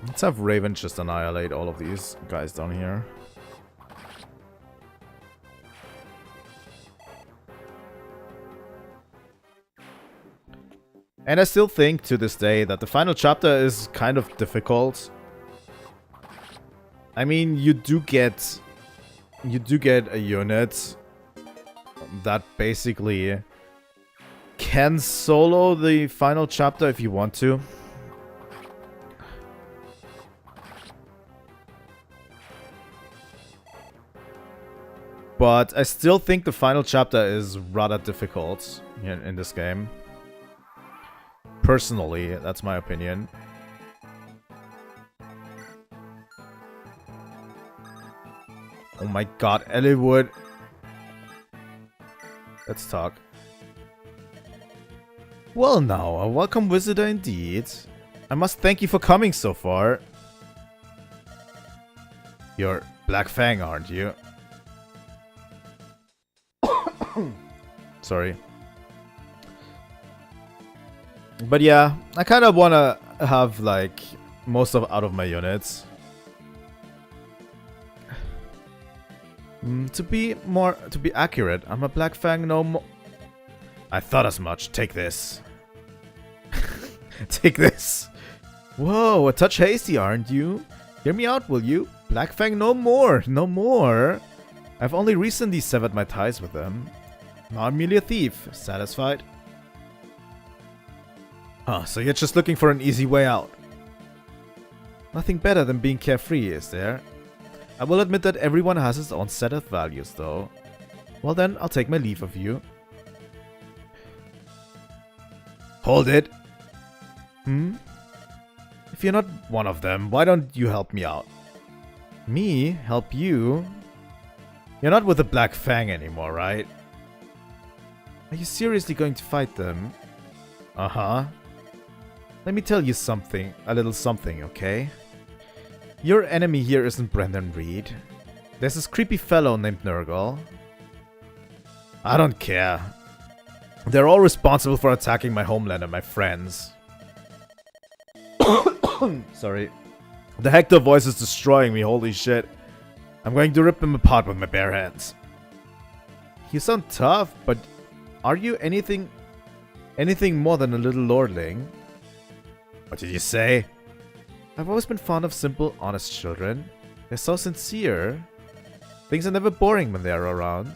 S1: Let's have Raven just annihilate all of these guys down here. And I still think to this day that the final chapter is kind of difficult. I mean, you do get a unit that basically can solo the final chapter if you want to. But I still think the final chapter is rather difficult in this game. Personally, that's my opinion. Oh my god, eliwood. Let's talk. Well now, a welcome visitor indeed. I must thank you for coming so far. You're Black Fang, aren't you? Sorry. But yeah, I kind of want to have like most out of my units. To be accurate, I'm a Black Fang no more. I thought as much. Take this. Take this. Whoa, a touch hasty, aren't you? Hear me out, will you? Black Fang no more. No more. I've only recently severed my ties with them. Now I'm merely a thief. Satisfied? Huh, so you're just looking for an easy way out. Nothing better than being carefree, is there? I will admit that everyone has his own set of values, though. Well then, I'll take my leave of you. Hold it! If you're not one of them, why don't you help me out? Me? Help you? You're not with the Black Fang anymore, right? Are you seriously going to fight them? Uh-huh. Let me tell you something, a little something, okay? Your enemy here isn't Brendan Reed. There's this creepy fellow named Nurgle. I don't care. They're all responsible for attacking my homeland and my friends. Sorry. The Hector voice is destroying me, holy shit. I'm going to rip them apart with my bare hands. You sound tough, but are you anything more than a little lordling? What did you say? I've always been fond of simple, honest children. They're so sincere. Things are never boring when they're around.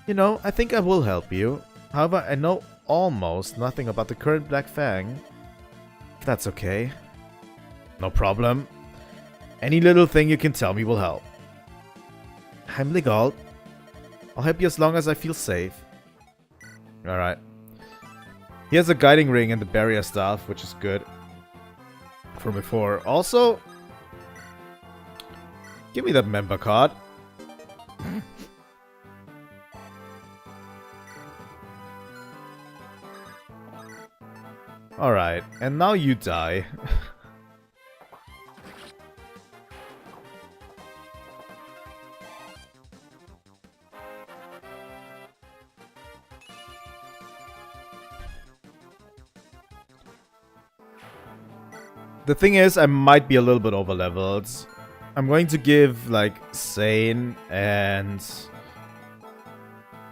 S1: You know, I think I will help you. However, I know almost nothing about the current Black Fang. If that's okay. No problem. Any little thing you can tell me will help. I'm legal. I'll help you as long as I feel safe. Alright. He has a guiding ring and the barrier staff, which is good. From before. Also, give me that member card. Alright, and now you die. The thing is, I might be a little bit over leveled. I'm going to give like Sane and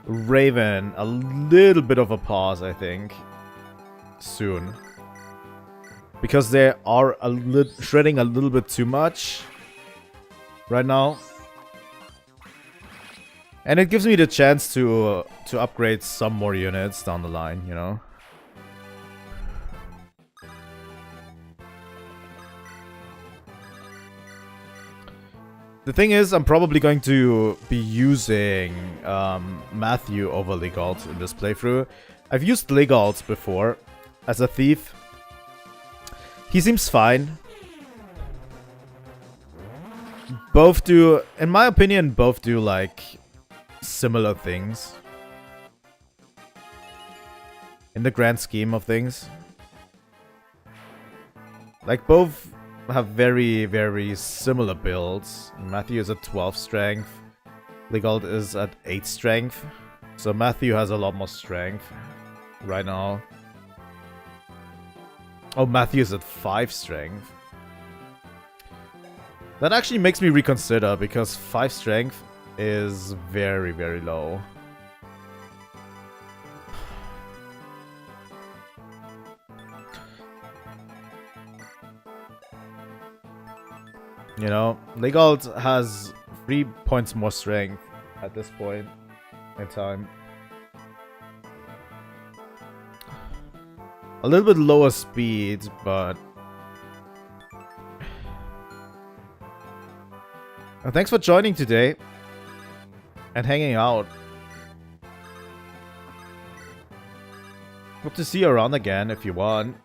S1: Raven a little bit of a pause, I think, soon. Because they are shredding a little bit too much right now. And it gives me the chance to upgrade some more units down the line, you know? The thing is, I'm probably going to be using Matthew over Legault in this playthrough. I've used Legault before as a thief. He seems fine. Both do, in my opinion, both do like similar things. In the grand scheme of things. Like both have very, very similar builds. Matthew is at 12 strength. Legault is at 8 strength. So Matthew has a lot more strength right now. Oh, Matthew is at 5 strength. That actually makes me reconsider, because 5 strength is very, very low. You know, Legault has 3 points more strength at this point in time. A little bit lower speed, but... And thanks for joining today. And hanging out. Hope to see you around again if you want.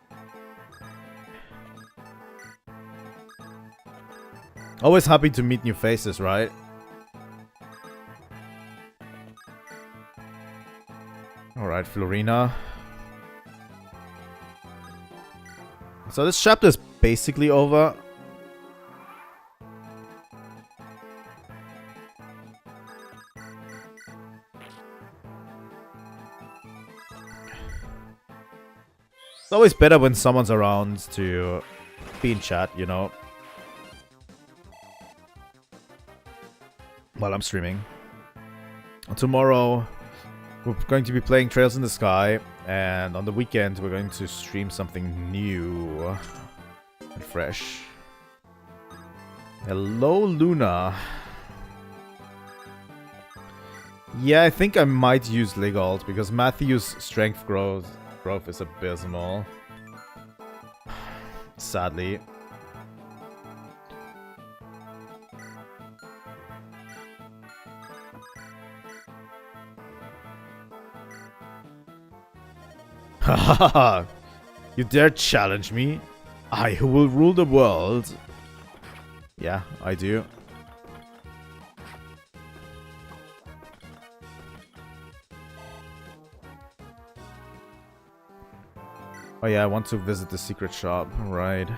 S1: Always happy to meet new faces, right? Alright, Florina. So this chapter is basically over. It's always better when someone's around to be in chat, you know. While I'm streaming. Tomorrow, we're going to be playing Trails in the Sky. And on the weekend, we're going to stream something new and fresh. Hello, Luna. Yeah, I think I might use Legault because Matthew's strength growth is abysmal. Sadly. Hahaha! You dare challenge me? I who will rule the world. Yeah, I do. Oh yeah, I want to visit the secret shop, right.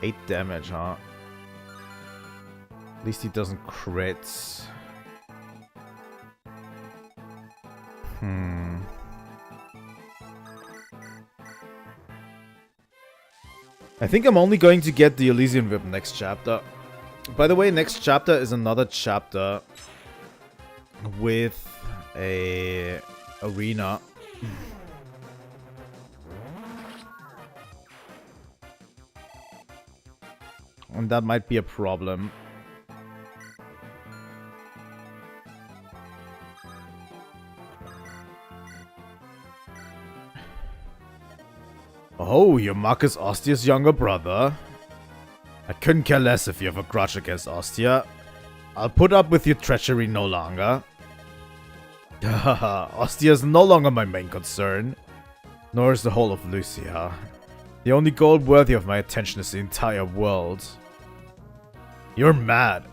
S1: Eight damage, huh? At least he doesn't crit. I think I'm only going to get the Elysian Whip next chapter. By the way, next chapter is another chapter with a arena. And that might be a problem. Oh, you're Marcus Ostia's younger brother? I couldn't care less if you have a grudge against Ostia. I'll put up with your treachery no longer. Haha, Ostia is no longer my main concern. Nor is the whole of Lucia. The only goal worthy of my attention is the entire world. You're mad.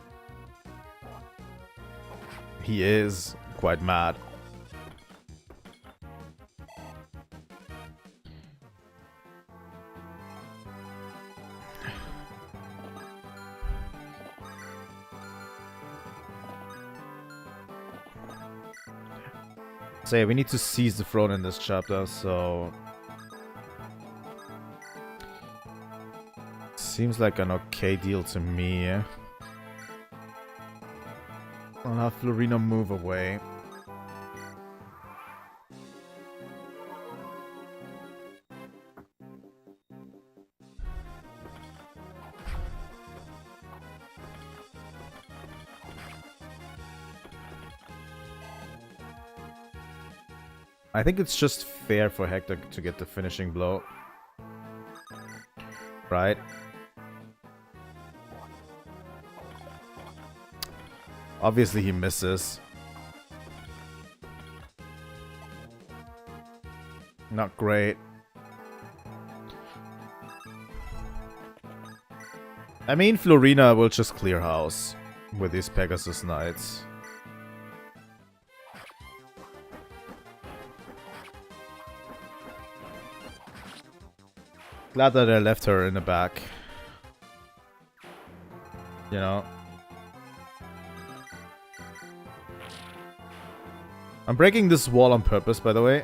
S1: He is quite mad. Say, we need to seize the throne in this chapter, so... Seems like an okay deal to me. I'll have Florina move away. I think it's just fair for Hector to get the finishing blow. Right? Obviously he misses. Not great. I mean, Florina will just clear house with these Pegasus Knights. Glad that I left her in the back. You know. I'm breaking this wall on purpose, by the way.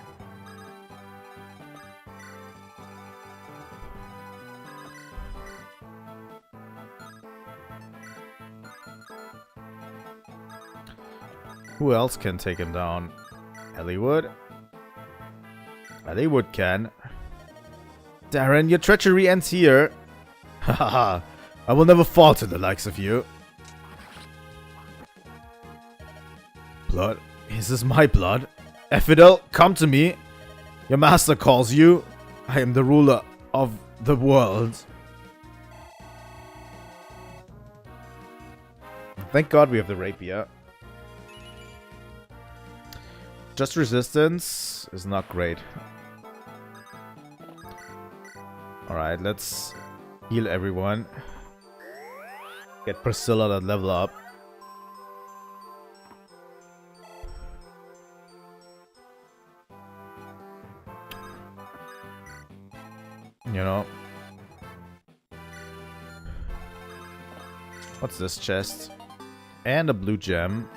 S1: Who else can take him down? Eliwood? Eliwood can. Darren, your treachery ends here. Haha, I will never fall to the likes of you. Blood? Is this my blood? Ephidel, come to me. Your master calls you. I am the ruler of the world. Thank God we have the rapier. Just resistance is not great. Alright, let's heal everyone. Get Priscilla to level up. You know. What's this chest? And a blue gem.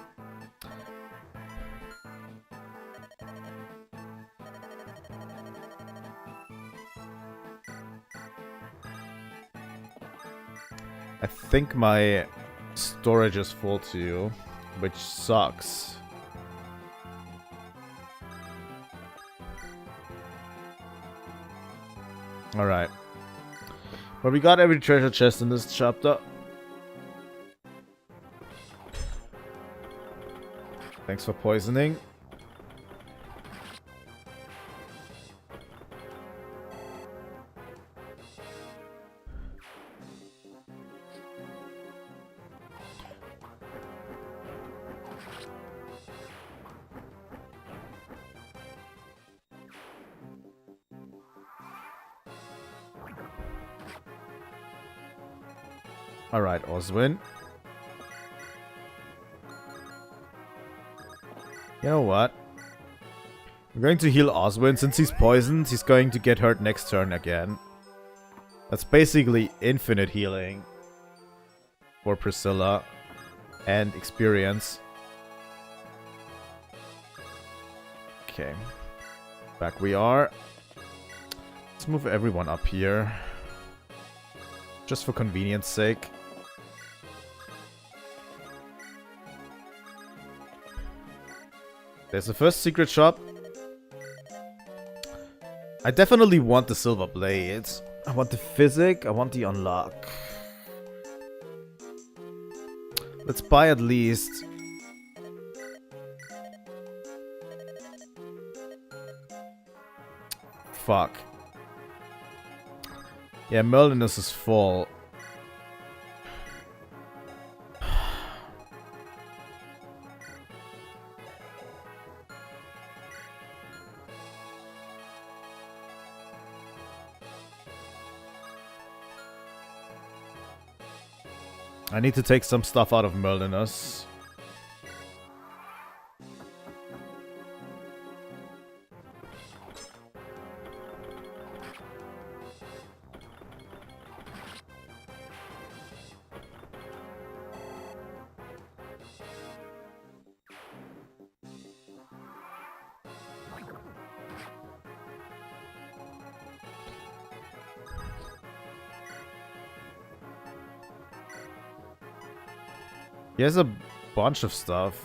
S1: I think my storage is full too, which sucks. Alright. But we got every treasure chest in this chapter. Thanks for poisoning. Alright, Oswin. You know what? We're going to heal Oswin. Since he's poisoned, he's going to get hurt next turn again. That's basically infinite healing for Priscilla and experience. Okay. Back we are. Let's move everyone up here. Just for convenience sake. There's the first secret shop. I definitely want the silver blades. I want the physic. I want the unlock. Let's buy at least... Fuck. Yeah, Merlinus is full. I need to take some stuff out of Merlinus. He has a bunch of stuff.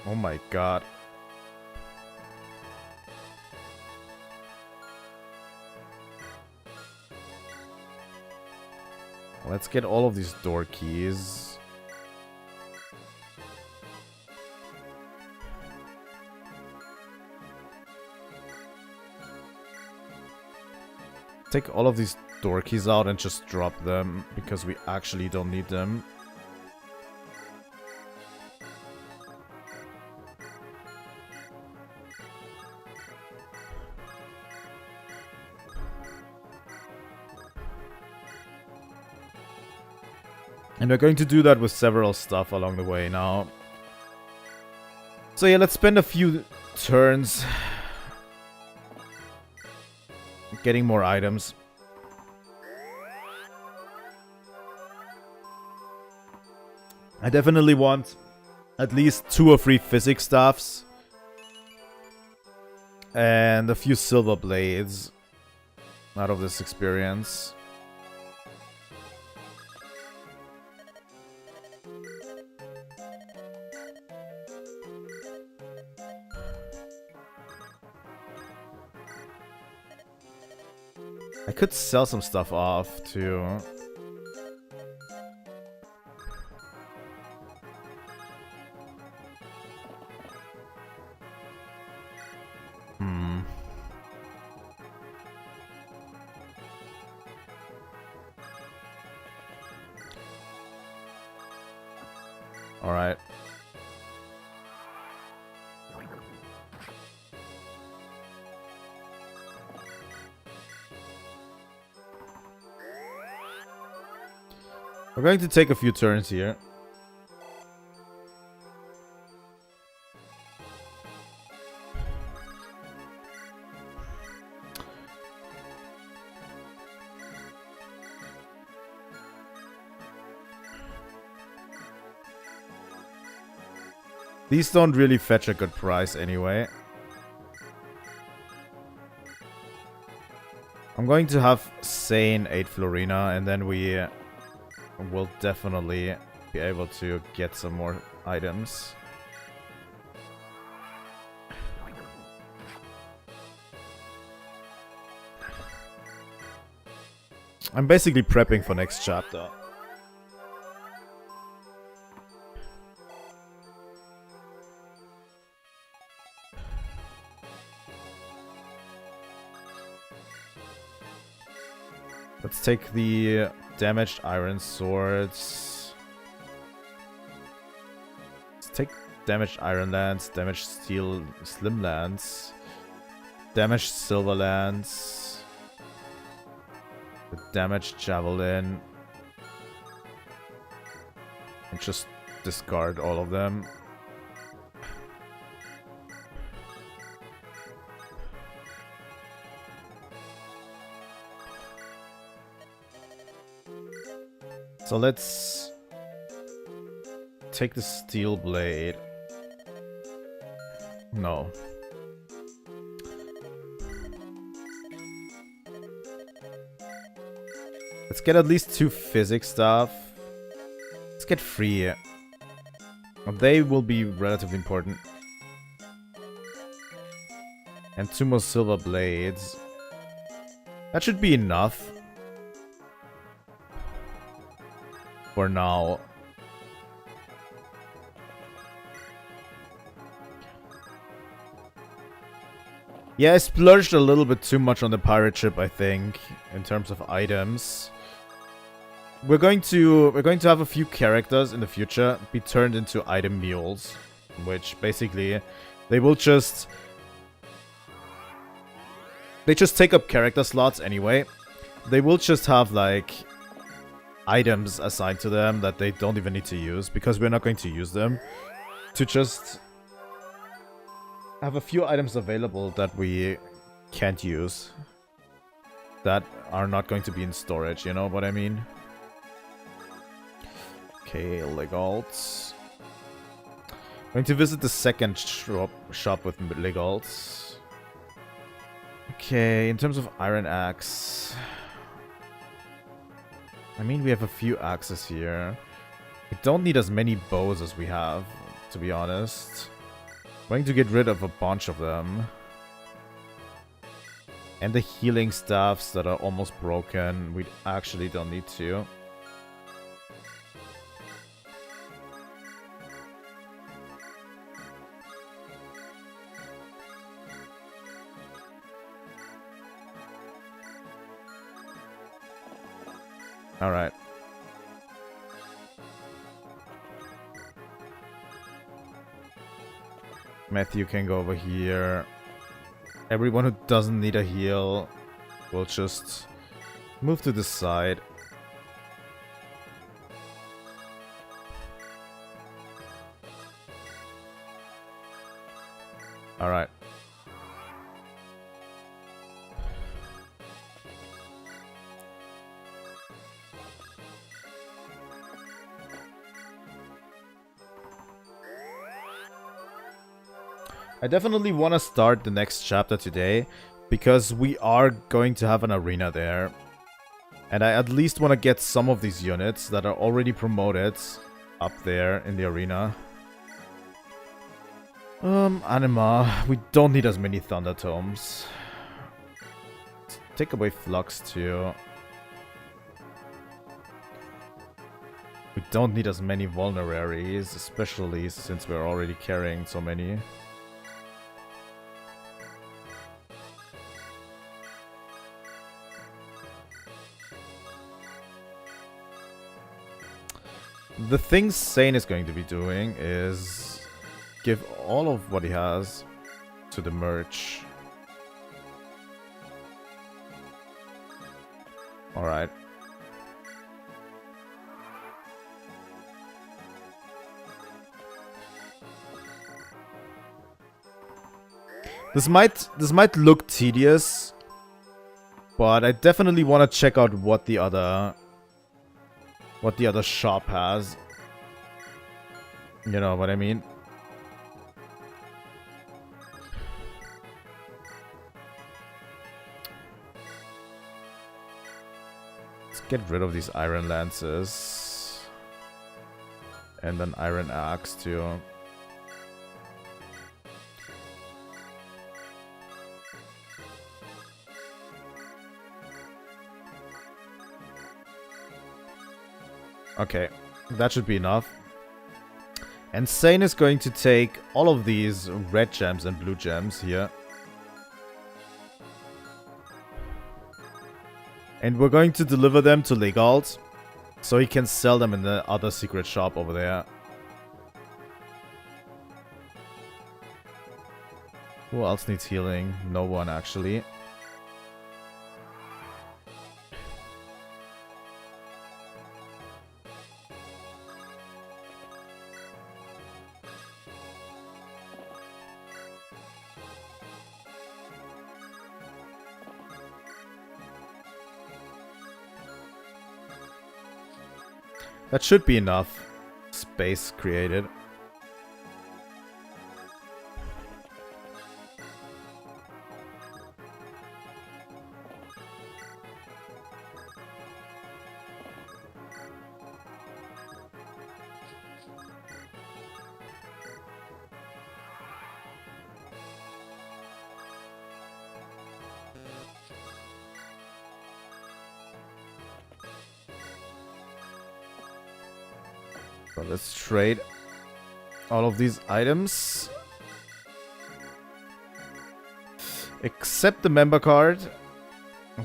S1: Oh my god. Let's get all of these door keys. Take all of these door keys out and just drop them, because we actually don't need them. And we're going to do that with several stuff along the way now. So yeah, let's spend a few turns getting more items. I definitely want at least 2 or 3 physics staffs. And a few silver blades out of this experience. I could sell some stuff off, too. Alright. We're going to take a few turns here. These don't really fetch a good price anyway. I'm going to have Sane 8 Florina, and then we will definitely be able to get some more items. I'm basically prepping for next chapter. Let's take the damaged iron swords. Let's take damaged iron lance, damaged steel slim lance, damaged silver lance, the damaged javelin, and just discard all of them. So let's take the steel blade. No. Let's get at least 2 physics stuff. Let's get 3. They will be relatively important. And 2 more silver blades. That should be enough. For now. Yeah, I splurged a little bit too much on the pirate ship, I think, in terms of items. We're going to have a few characters in the future be turned into item mules, which basically they just take up character slots anyway. They will just have like items assigned to them that they don't even need to use, because we're not going to use them, to just have a few items available that we can't use, that are not going to be in storage, you know what I mean? Okay, legalts. Going to visit the second shop with legalts. Okay, in terms of iron axe, I mean, we have a few axes here. We don't need as many bows as we have, to be honest. I'm going to get rid of a bunch of them. And the healing staffs that are almost broken, we actually don't need to. Alright. Matthew can go over here. Everyone who doesn't need a heal will just move to the side. Alright. I definitely want to start the next chapter today, because we are going to have an arena there. And I at least want to get some of these units that are already promoted up there in the arena. Anima, we don't need as many Thunder Tomes. Take away Flux too. We don't need as many Vulneraries, especially since we're already carrying so many. The thing Sane is going to be doing is give all of what he has to the merch. Alright. This might look tedious, but I definitely want to check out what the other shop has. You know what I mean? Let's get rid of these iron lances. And an iron axe too. Okay, that should be enough. And Sane is going to take all of these red gems and blue gems here. And we're going to deliver them to Legalt, so he can sell them in the other secret shop over there. Who else needs healing? No one, actually. That should be enough space created. So let's trade all of these items. Except the member card.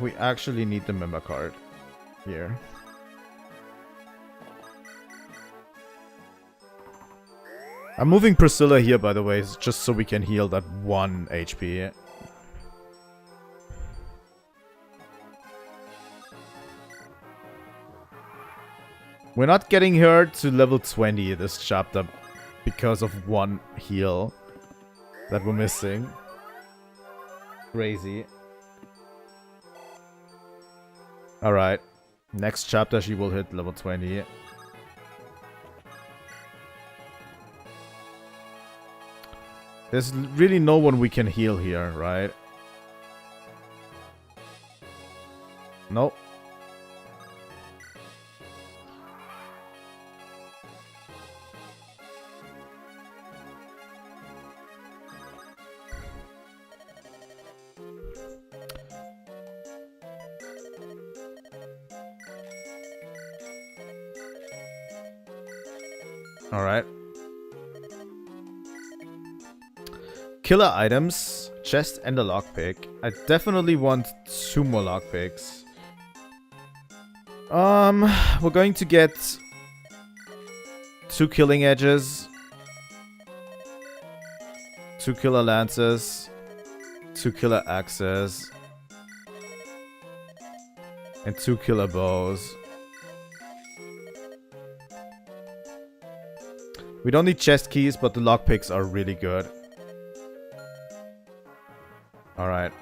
S1: We actually need the member card here. I'm moving Priscilla here, by the way, just so we can heal that 1 HP. We're not getting her to level 20 this chapter because of 1 heal that we're missing. Crazy. Alright. Next chapter she will hit level 20. There's really no one we can heal here, right? Nope. Alright. Killer items, chest and a lockpick. I definitely want 2 more lockpicks. We're going to get 2 killing edges, 2 killer lances, 2 killer axes, and 2 killer bows. We don't need chest keys, but the lockpicks are really good. Alright.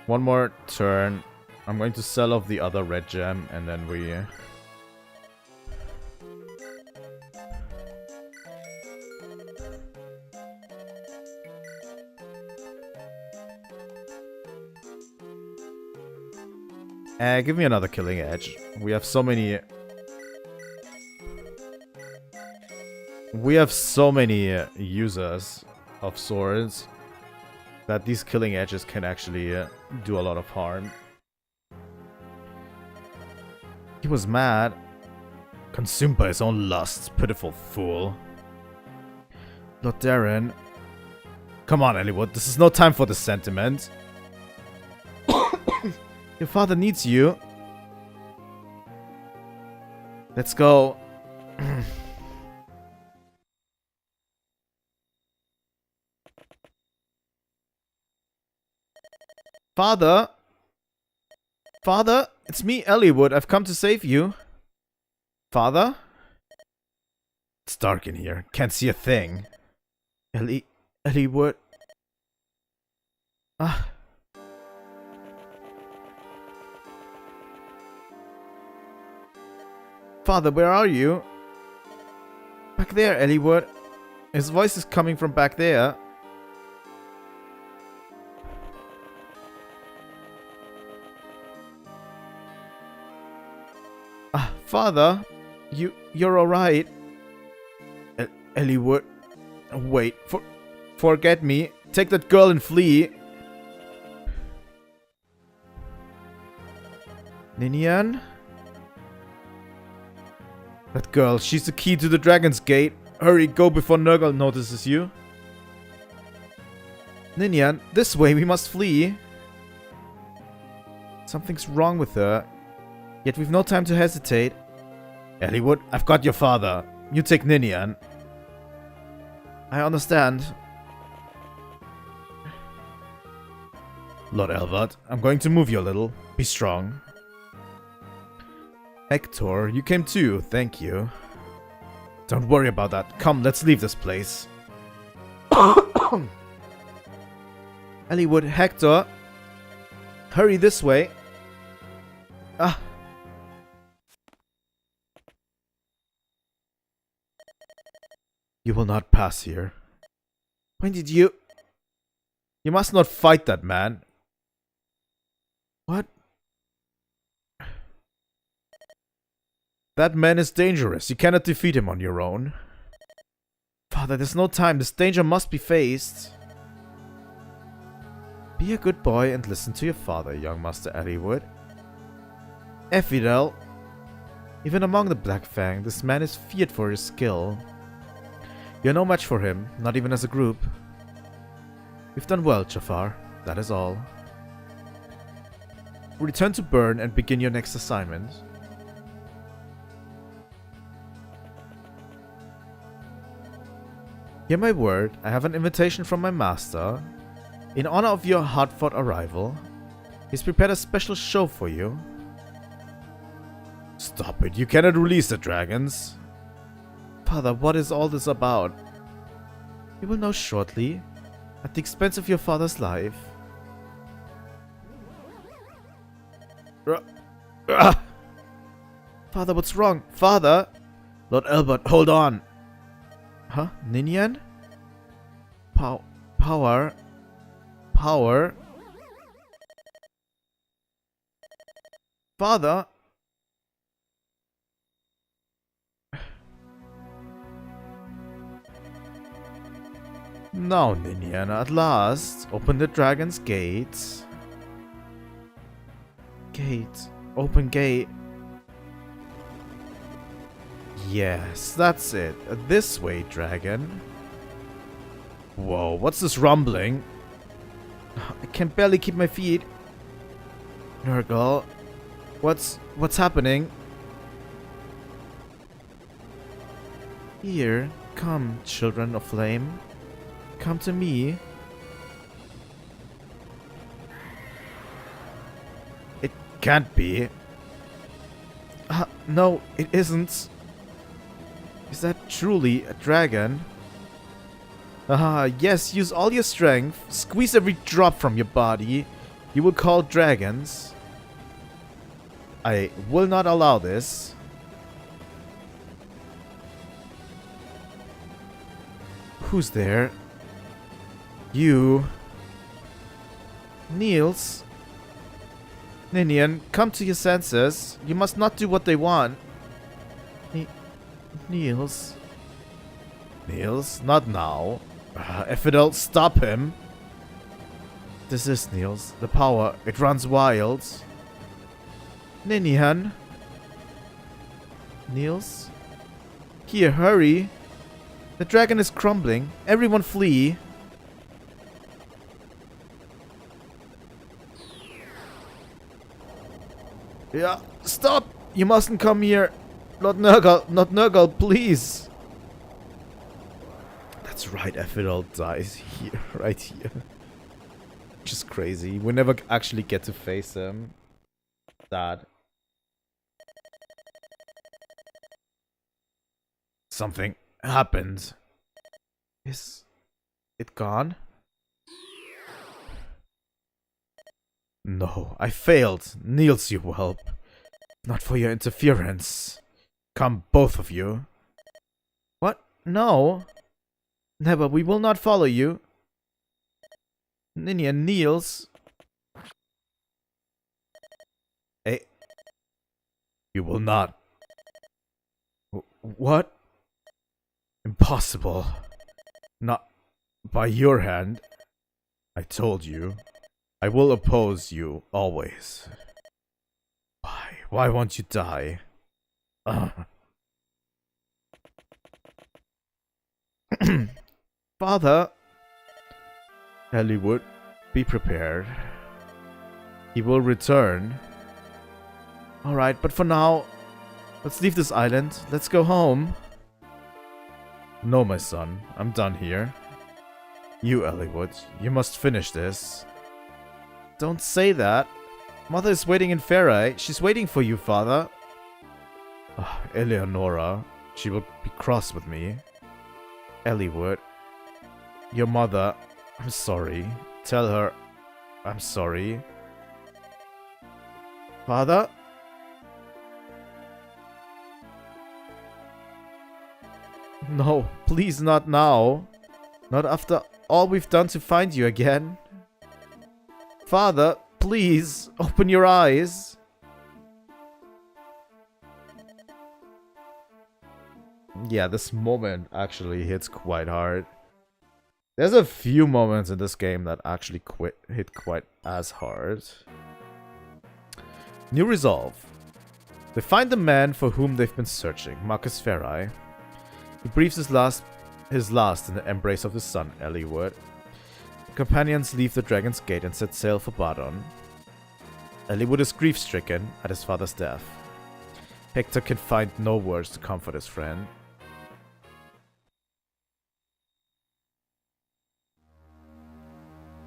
S1: One more turn. I'm going to sell off the other red gem and then we... give me another killing edge. We have so many... We have so many users of swords that these killing edges can actually do a lot of harm. He was mad. Consumed by his own lusts, pitiful fool. Lord Darren. Come on, eliwood, this is no time for this sentiment. Your father needs you. Let's go. Father? Father? It's me, eliwood. I've come to save you. Father? It's dark in here. Can't see a thing. eliwood? Ah. Father, where are you? Back there, eliwood. His voice is coming from back there. Father, you're alright. eliwood. Wait, forget me. Take that girl and flee. Ninian? That girl, she's the key to the Dragon's Gate. Hurry, go before Nurgle notices you. Ninian, this way, we must flee. Something's wrong with her. Yet we've no time to hesitate. eliwood, I've got your father. You take Ninian. I understand. Lord Elvard, I'm going to move you a little. Be strong. Hector, you came too, thank you. Don't worry about that. Come, let's leave this place. eliwood, Hector. Hurry this way. Ah. You will not pass here. When did you... You must not fight that man. What? That man is dangerous. You cannot defeat him on your own. Father, there's no time. This danger must be faced. Be a good boy and listen to your father, young Master eliwood. Ephidel. Even among the Black Fang, this man is feared for his skill. You're no match for him, not even as a group. You've done well, Jafar. That is all. Return to Bern and begin your next assignment. Hear my word, I have an invitation from my master. In honor of your hard-fought arrival, he's prepared a special show for you. Stop it, you cannot release the dragons. Father, what is all this about? You will know shortly, at the expense of your father's life. Father, what's wrong? Father? Lord Elbert, hold on. Huh? Ninian? Power? Father? Now, Ninian, at last, open the Dragon's Gates. Gate. Open gate. Yes, that's it. This way, dragon. Whoa, what's this rumbling? I can barely keep my feet. Nurgle, what's happening? Here, come, children of flame. Come to me. It can't be. No, it isn't. Is that truly a dragon? Yes, use all your strength. Squeeze every drop from your body. You will call dragons. I will not allow this. Who's there? You. Niels. Ninian, come to your senses. You must not do what they want. Niels. Niels, not now. Ephidel, stop him. This is Niels. The power, it runs wild. Ninian. Niels. Here, hurry. The dragon is crumbling. Everyone flee. Yeah, stop! You mustn't come here. Not Nurgle, please. That's right, Ephidel dies here, right here. Which is crazy. We never actually get to face him. Sad. Something happened. Is it gone? No, I failed. Niels, you whelp. Not for your interference. Come, both of you. What? No. Never, we will not follow you. Ninja Niels. Hey. You will not. What? Impossible. Not by your hand. I told you. I will oppose you, always. Why? Why won't you die? Father! Eliwood, be prepared. He will return. Alright, but for now, let's leave this island. Let's go home. No, my son. I'm done here. You, Eliwood, you must finish this. Don't say that. Mother is waiting in Farai. She's waiting for you, father. Eleonora. She will be cross with me. Eliwood. Your mother. I'm sorry. Tell her I'm sorry. Father? No, please not now. Not after all we've done to find you again. Father, please, open your eyes. Yeah, this moment actually hits quite hard. There's a few moments in this game that actually hit quite as hard. New resolve. They find the man for whom they've been searching, Marcus Farai. He breathes his last in the embrace of his son, Eliwood. Companions leave the Dragon's Gate and set sail for Bardon. Eliwood is grief-stricken at his father's death. Hector can find no words to comfort his friend.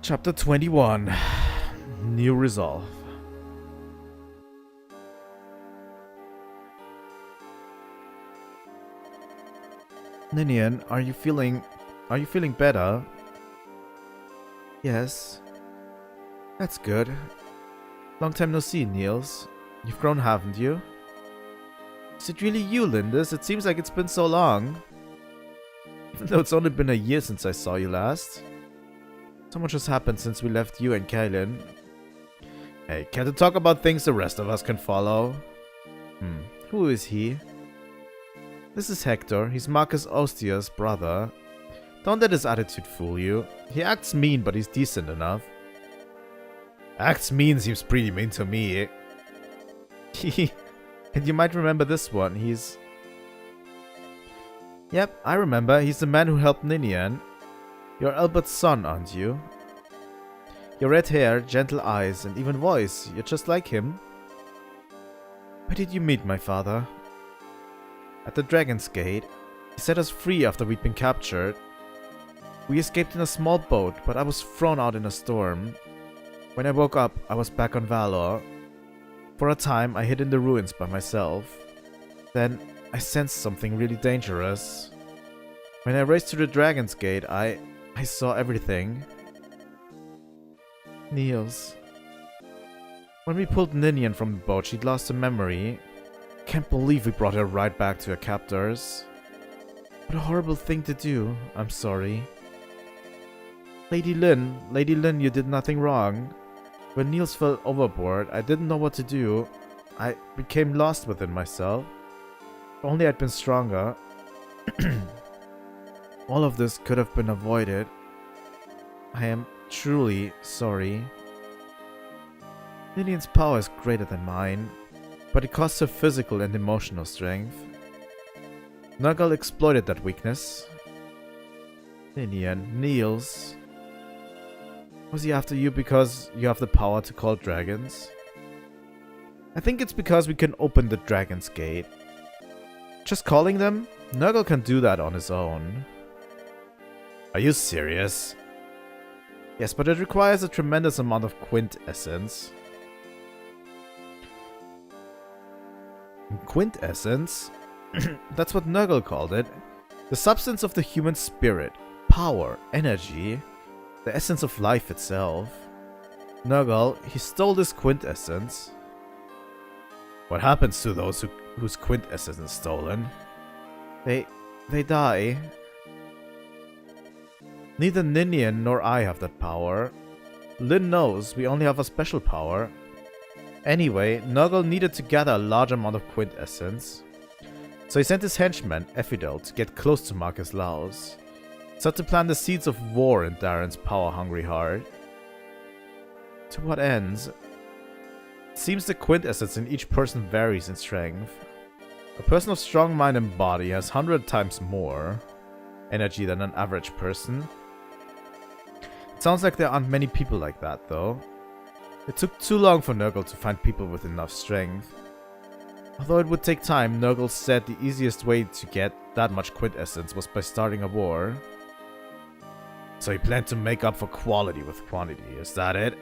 S1: Chapter 21. New resolve. Ninian, are you feeling better? Yes. That's good. Long time no see, Niels. You've grown, haven't you? Is it really you, Lindis? It seems like it's been so long. Even though it's only been a year since I saw you last. So much has happened since we left you and Kaelin. Hey, can't you talk about things the rest of us can follow? Who is he? This is Hector. He's Marcus Ostia's brother. Don't let his attitude fool you. He acts mean, but he's decent enough. Acts mean seems pretty mean to me. And you might remember this one. He's... Yep, I remember. He's the man who helped Ninian. You're Albert's son, aren't you? Your red hair, gentle eyes, and even voice. You're just like him. Where did you meet my father? At the Dragon's Gate. He set us free after we'd been captured. We escaped in a small boat, but I was thrown out in a storm. When I woke up, I was back on Valor. For a time, I hid in the ruins by myself. Then, I sensed something really dangerous. When I raced to the Dragon's Gate, I saw everything. Niels. When we pulled Ninian from the boat, she'd lost her memory. Can't believe we brought her right back to her captors. What a horrible thing to do. I'm sorry. Lady Lin, you did nothing wrong. When Niels fell overboard, I didn't know what to do. I became lost within myself. If only I'd been stronger. All of this could have been avoided. I am truly sorry. Ninian's power is greater than mine, but it costs her physical and emotional strength. Nurgle exploited that weakness. Ninian, Niels. Was he after you because you have the power to call dragons? I think it's because we can open the Dragon's Gate. Just calling them? Nurgle can do that on his own. Are you serious? Yes, but it requires a tremendous amount of quintessence. Quintessence? That's what Nurgle called it. The substance of the human spirit, power, energy, the essence of life itself. Nurgle, he stole this quintessence. What happens to those whose quintessence is stolen? They die. Neither Ninian nor I have that power. Lin knows we only have a special power. Anyway, Nurgle needed to gather a large amount of quintessence. So he sent his henchman, Ephidel, to get close to Marcus Laus. So to plant the seeds of war in Darren's power-hungry heart. To what ends? It seems the quintessence in each person varies in strength. A person of strong mind and body has 100 times more energy than an average person. It sounds like there aren't many people like that, though. It took too long for Nurgle to find people with enough strength. Although it would take time, Nurgle said the easiest way to get that much quintessence was by starting a war. So he planned to make up for quality with quantity, is that it?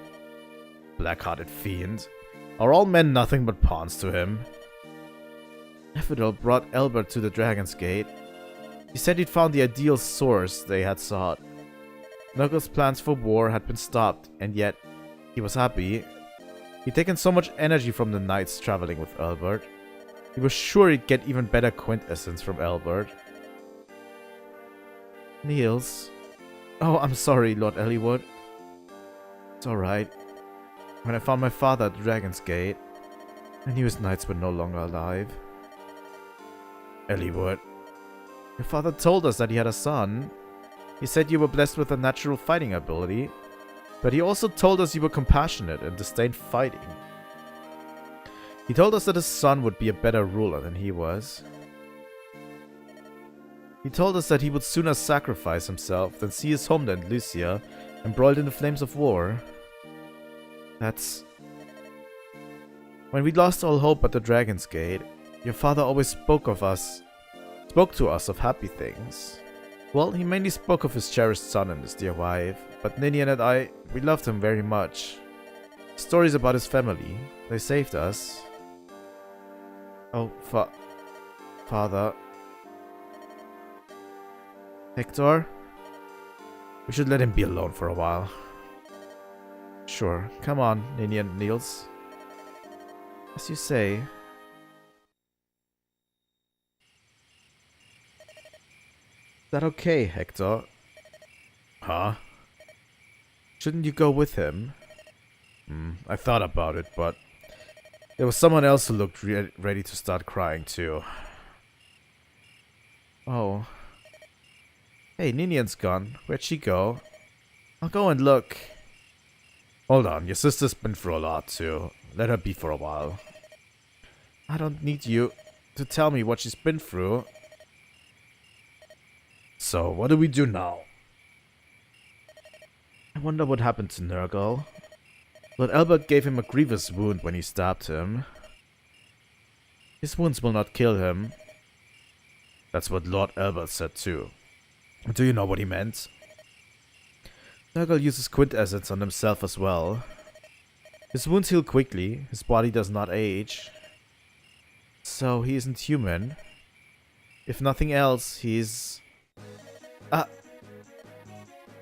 S1: Black-hearted fiend. Are all men nothing but pawns to him? Ephidel brought Albert to the Dragon's Gate. He said he'd found the ideal source they had sought. Nurgle's plans for war had been stopped, and yet he was happy. He'd taken so much energy from the knights traveling with Albert. He was sure he'd get even better quintessence from Albert. Niels. Oh, I'm sorry, Lord Eliwood. It's alright. When I found my father at the Dragon's Gate, I knew his knights were no longer alive. Eliwood. Your father told us that he had a son. He said you were blessed with a natural fighting ability, but he also told us you were compassionate and disdained fighting. He told us that his son would be a better ruler than he was. He told us that he would sooner sacrifice himself than see his homeland, Lucia, embroiled in the flames of war. That's... When we lost all hope at the Dragon's Gate, your father always spoke to us of happy things. Well, he mainly spoke of his cherished son and his dear wife, but Ninian and I, we loved him very much. Stories about his family, they saved us. Oh, Father. Hector? We should let him be alone for a while. Sure, come on, Ninian Niels. As you say. Is that okay, Hector? Huh? Shouldn't you go with him? I thought about it, but there was someone else who looked ready to start crying too. Oh. Hey, Ninian's gone. Where'd she go? I'll go and look. Hold on, your sister's been through a lot too. Let her be for a while. I don't need you to tell me what she's been through. So, what do we do now? I wonder what happened to Nurgle. Lord Albert gave him a grievous wound when he stabbed him. His wounds will not kill him. That's what Lord Albert said too. Do you know what he meant? Nurgle uses quintassets on himself as well. His wounds heal quickly, his body does not age. So he isn't human. If nothing else, he's...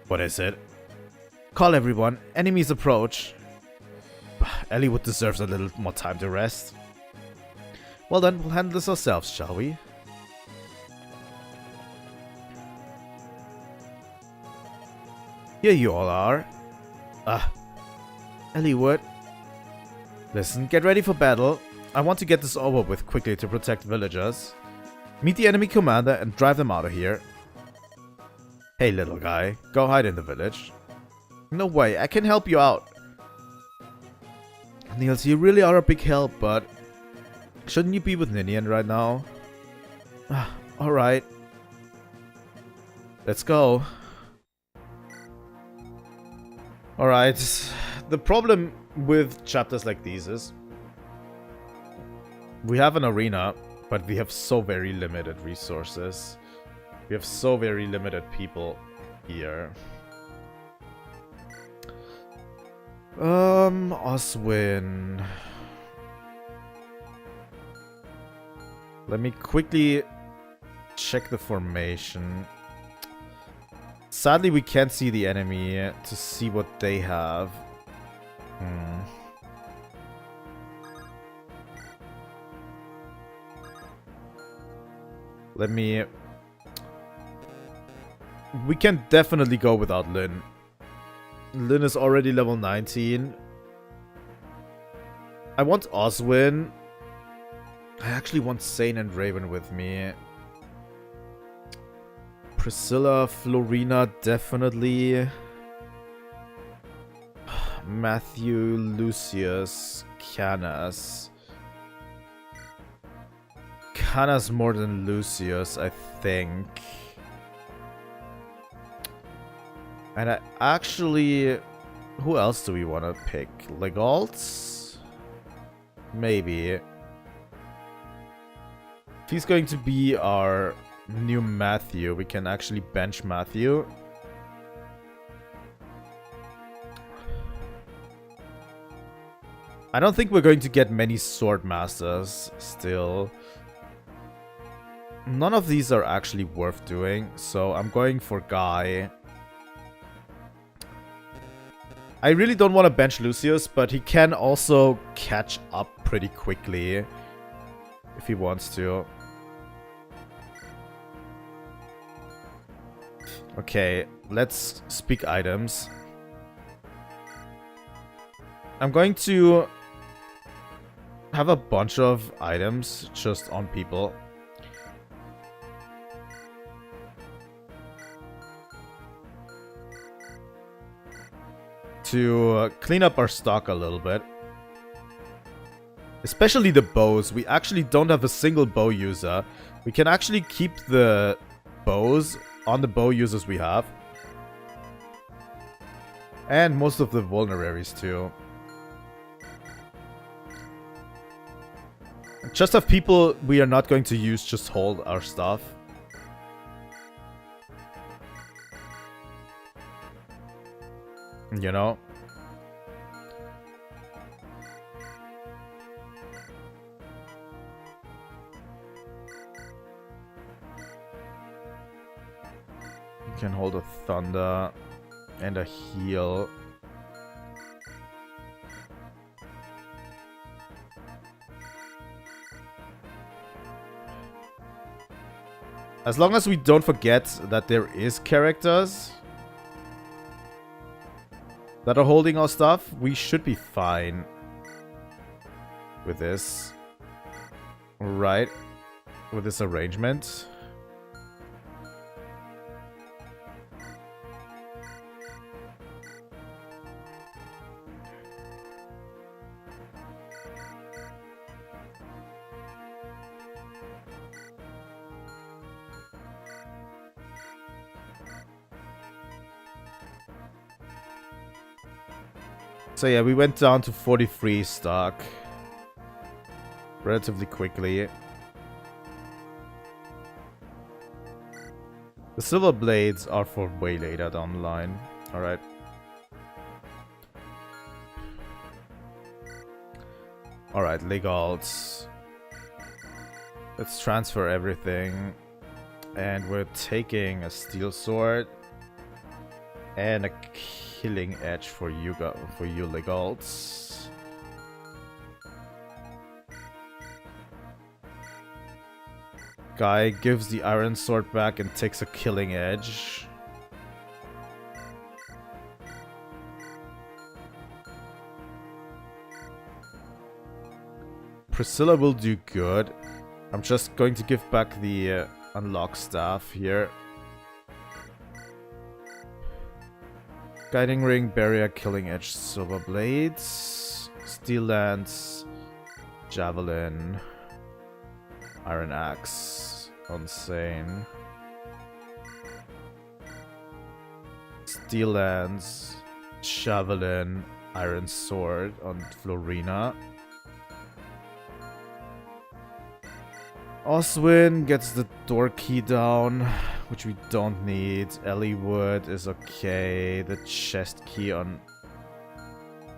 S1: What is it? Call everyone, enemies approach. Eliwood deserves a little more time to rest. Well then, we'll handle this ourselves, shall we? Here you all are. Eliwood. Listen, get ready for battle. I want to get this over with quickly to protect villagers. Meet the enemy commander and drive them out of here. Hey little guy, go hide in the village. No way, I can help you out. Niels, you really are a big help, but... Shouldn't you be with Ninian right now? Alright. Let's go. Alright. The problem with chapters like these is... We have an arena, but we have so very limited resources. We have so very limited people here. Oswin. Let me quickly check the formation. Sadly, we can't see the enemy to see what they have. Let me... We can definitely go without Lyn. Lyn is already level 19. I want Oswin. I actually want Sane and Raven with me. Priscilla, Florina, definitely. Matthew, Lucius, Canas. Canas more than Lucius, I think. And I actually... Who else do we want to pick? Legault? Maybe. If he's going to be our new Matthew, we can actually bench Matthew. I don't think we're going to get many sword masters still. None of these are actually worth doing, so I'm going for Guy. I really don't want to bench Lucius, but he can also catch up pretty quickly if he wants to. Okay, let's speak items. I'm going to have a bunch of items just on people. To clean up our stock a little bit. Especially the bows. We actually don't have a single bow user. We can actually keep the bows on the bow users we have. And most of the vulneraries too. Just have people we are not going to use just hold our stuff. You know? You can hold a thunder and a heal. As long as we don't forget that there is characters that are holding our stuff, we should be fine with this. Right. With this arrangement. So yeah, we went down to 43 stock relatively quickly. The silver blades are for way later down the line. Alright. Alright, Legals. Let's transfer everything. And we're taking a steel sword. And a killing edge for you Legals. Guy gives the iron sword back and takes a killing edge. Priscilla will do good. I'm just going to give back the unlock staff here. Guiding ring, barrier, killing edge, silver blades, steel lance, javelin, iron axe, insane, steel lance, javelin, iron sword on Florina. Oswin gets the door key down, which we don't need. Eliwood is okay. The chest key on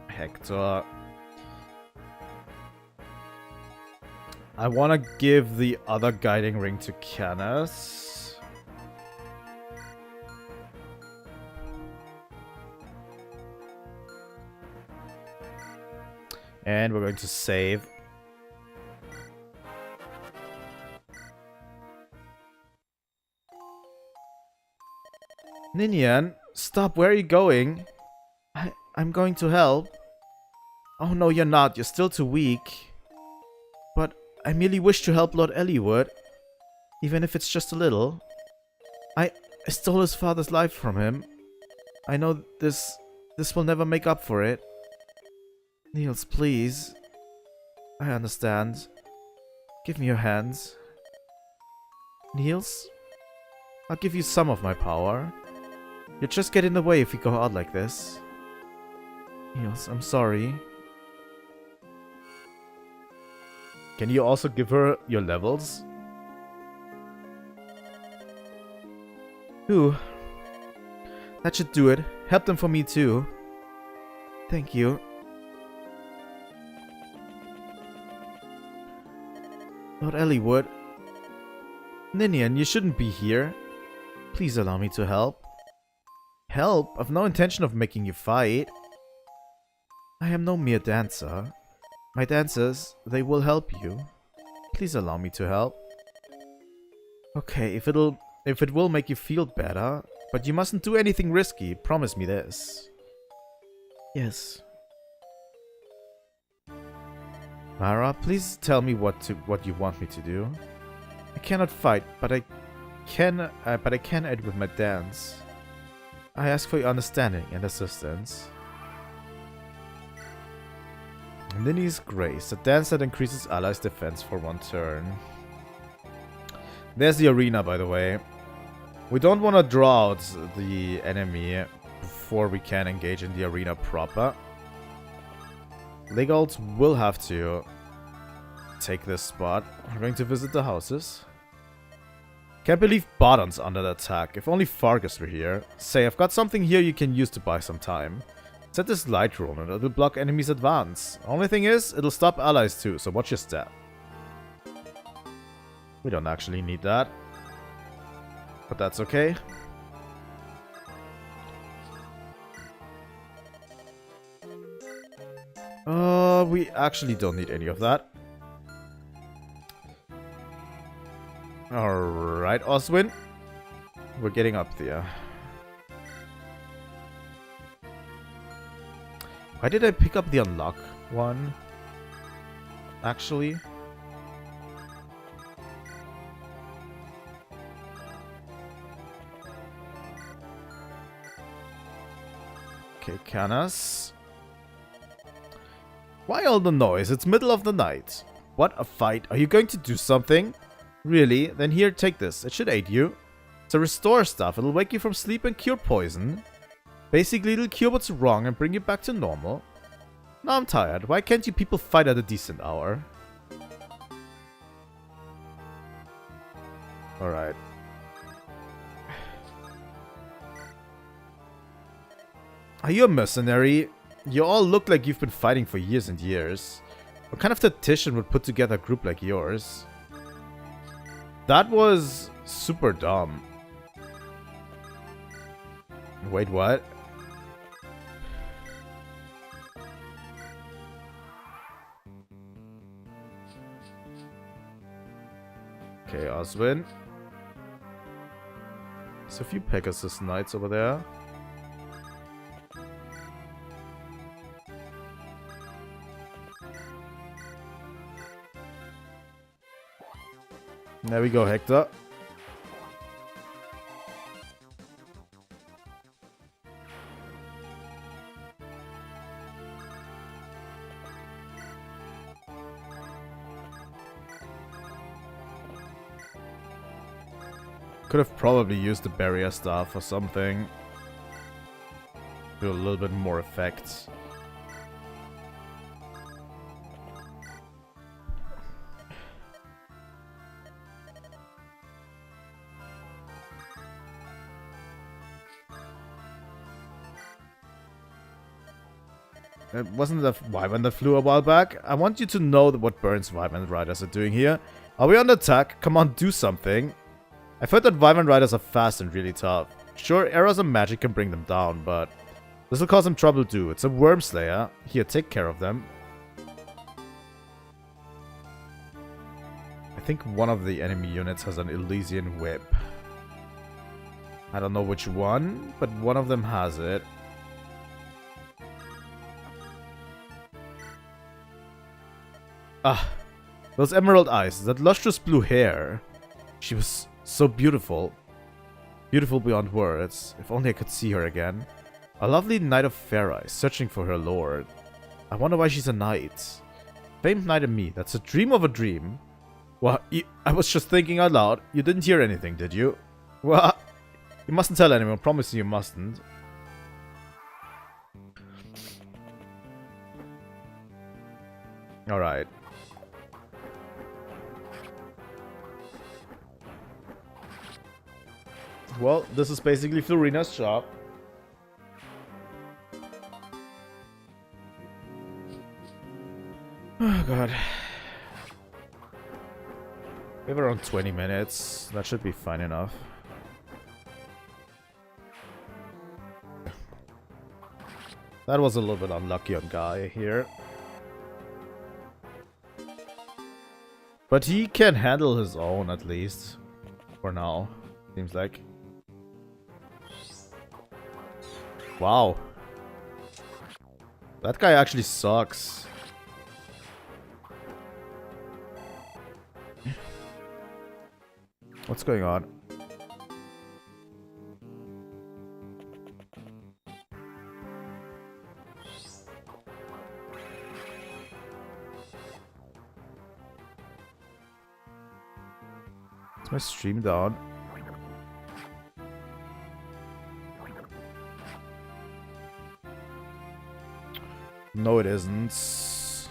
S1: Hector. I want to give the other guiding ring to Canis. And we're going to save. Ninian, stop, where are you going? I'm going to help. Oh no, you're not, you're still too weak. But I merely wish to help Lord Eliwood, even if it's just a little. I stole his father's life from him. I know this will never make up for it. Niels, please. I understand. Give me your hands. Niels? I'll give you some of my power. You'll just get in the way if we go out like this. Niels, I'm sorry. Can you also give her your levels? Ooh. That should do it. Help them for me too. Thank you. Lord Eliwood. Ninian, you shouldn't be here. Please allow me to help. Help? I've no intention of making you fight. I am no mere dancer. My dancers, they will help you. Please allow me to help. Okay, if it will make you feel better, but you mustn't do anything risky. Promise me this. Yes. Mara, please tell me what you want me to do. I cannot fight, but I can aid with my dance. I ask for your understanding and assistance. Ninny's Grace, a dance that increases allies' defense for 1 turn. There's the arena, by the way. We don't want to draw out the enemy before we can engage in the arena proper. Legals will have to take this spot. We're going to visit the houses. Can't believe Badon's under attack. If only Fargus were here. Say, I've got something here you can use to buy some time. Set this light rune and it'll block enemies' advance. Only thing is, it'll stop allies too, so watch your step. We don't actually need that. But that's okay. We actually don't need any of that. Alright, Oswin. We're getting up there. Why did I pick up the unlock one? Actually. Okay, Canas. Why all the noise? It's middle of the night. What a fight. Are you going to do something? Really? Then here, take this. It should aid you. It's a restore stuff. It'll wake you from sleep and cure poison. Basically, it'll cure what's wrong and bring you back to normal. Now I'm tired. Why can't you people fight at a decent hour? Alright. Are you a mercenary? You all look like you've been fighting for years and years. What kind of tactician would put together a group like yours? That was super dumb. Wait, what? Okay, Oswin. There's a few Pegasus Knights over there. There we go, Hector. Could have probably used the barrier staff or something. Do a little bit more effect. Wasn't the Wyvern that flew a while back? I want you to know what Burns Wyvern Riders are doing here. Are we on attack? Come on, do something. I've heard that Wyvern Riders are fast and really tough. Sure, arrows and magic can bring them down, but this will cause them trouble too. It's a Worm Slayer. Here, take care of them. I think one of the enemy units has an Elysian Whip. I don't know which one, but one of them has it. Ah, those emerald eyes, that lustrous blue hair. She was so beautiful. Beautiful beyond words. If only I could see her again. A lovely knight of fair eyes, searching for her lord. I wonder why she's a knight. Famed knight and me, that's a dream of a dream. Well, I was just thinking out loud. You didn't hear anything, did you? Well, you mustn't tell anyone, promise you mustn't. Alright. Well, this is basically Florina's job. Oh god. We have around 20 minutes. That should be fine enough. That was a little bit unlucky on Guy here. But he can handle his own at least. For now. Seems like. Wow. That guy actually sucks. What's going on? Is my stream down? No, it isn't.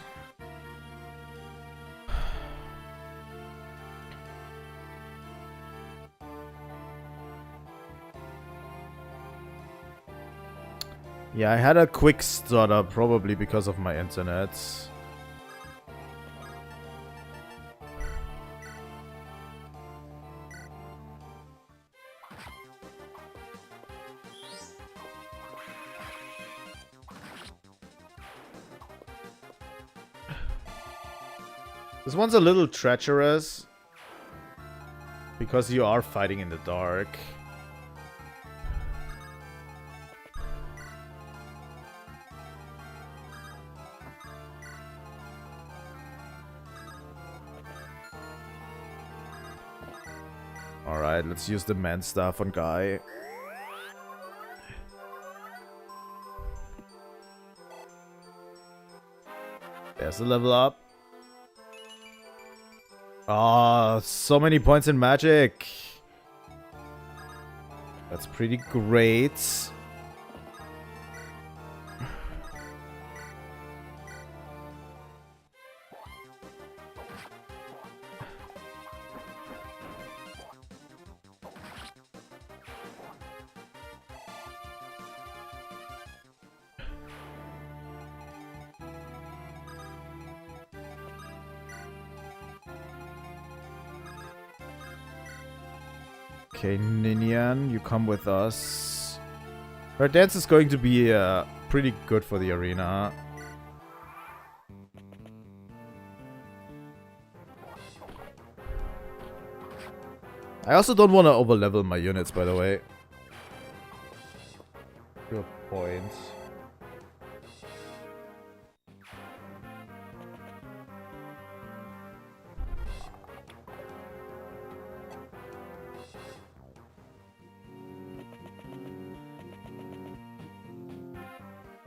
S1: Yeah, I had a quick stutter, probably because of my internet. This one's a little treacherous because you are fighting in the dark. Alright, let's use the man staff on Guy. There's the level up. Ah, so many points in magic. That's pretty great. Okay, Ninian, you come with us. Her dance is going to be pretty good for the arena. I also don't want to overlevel my units, by the way. Good point.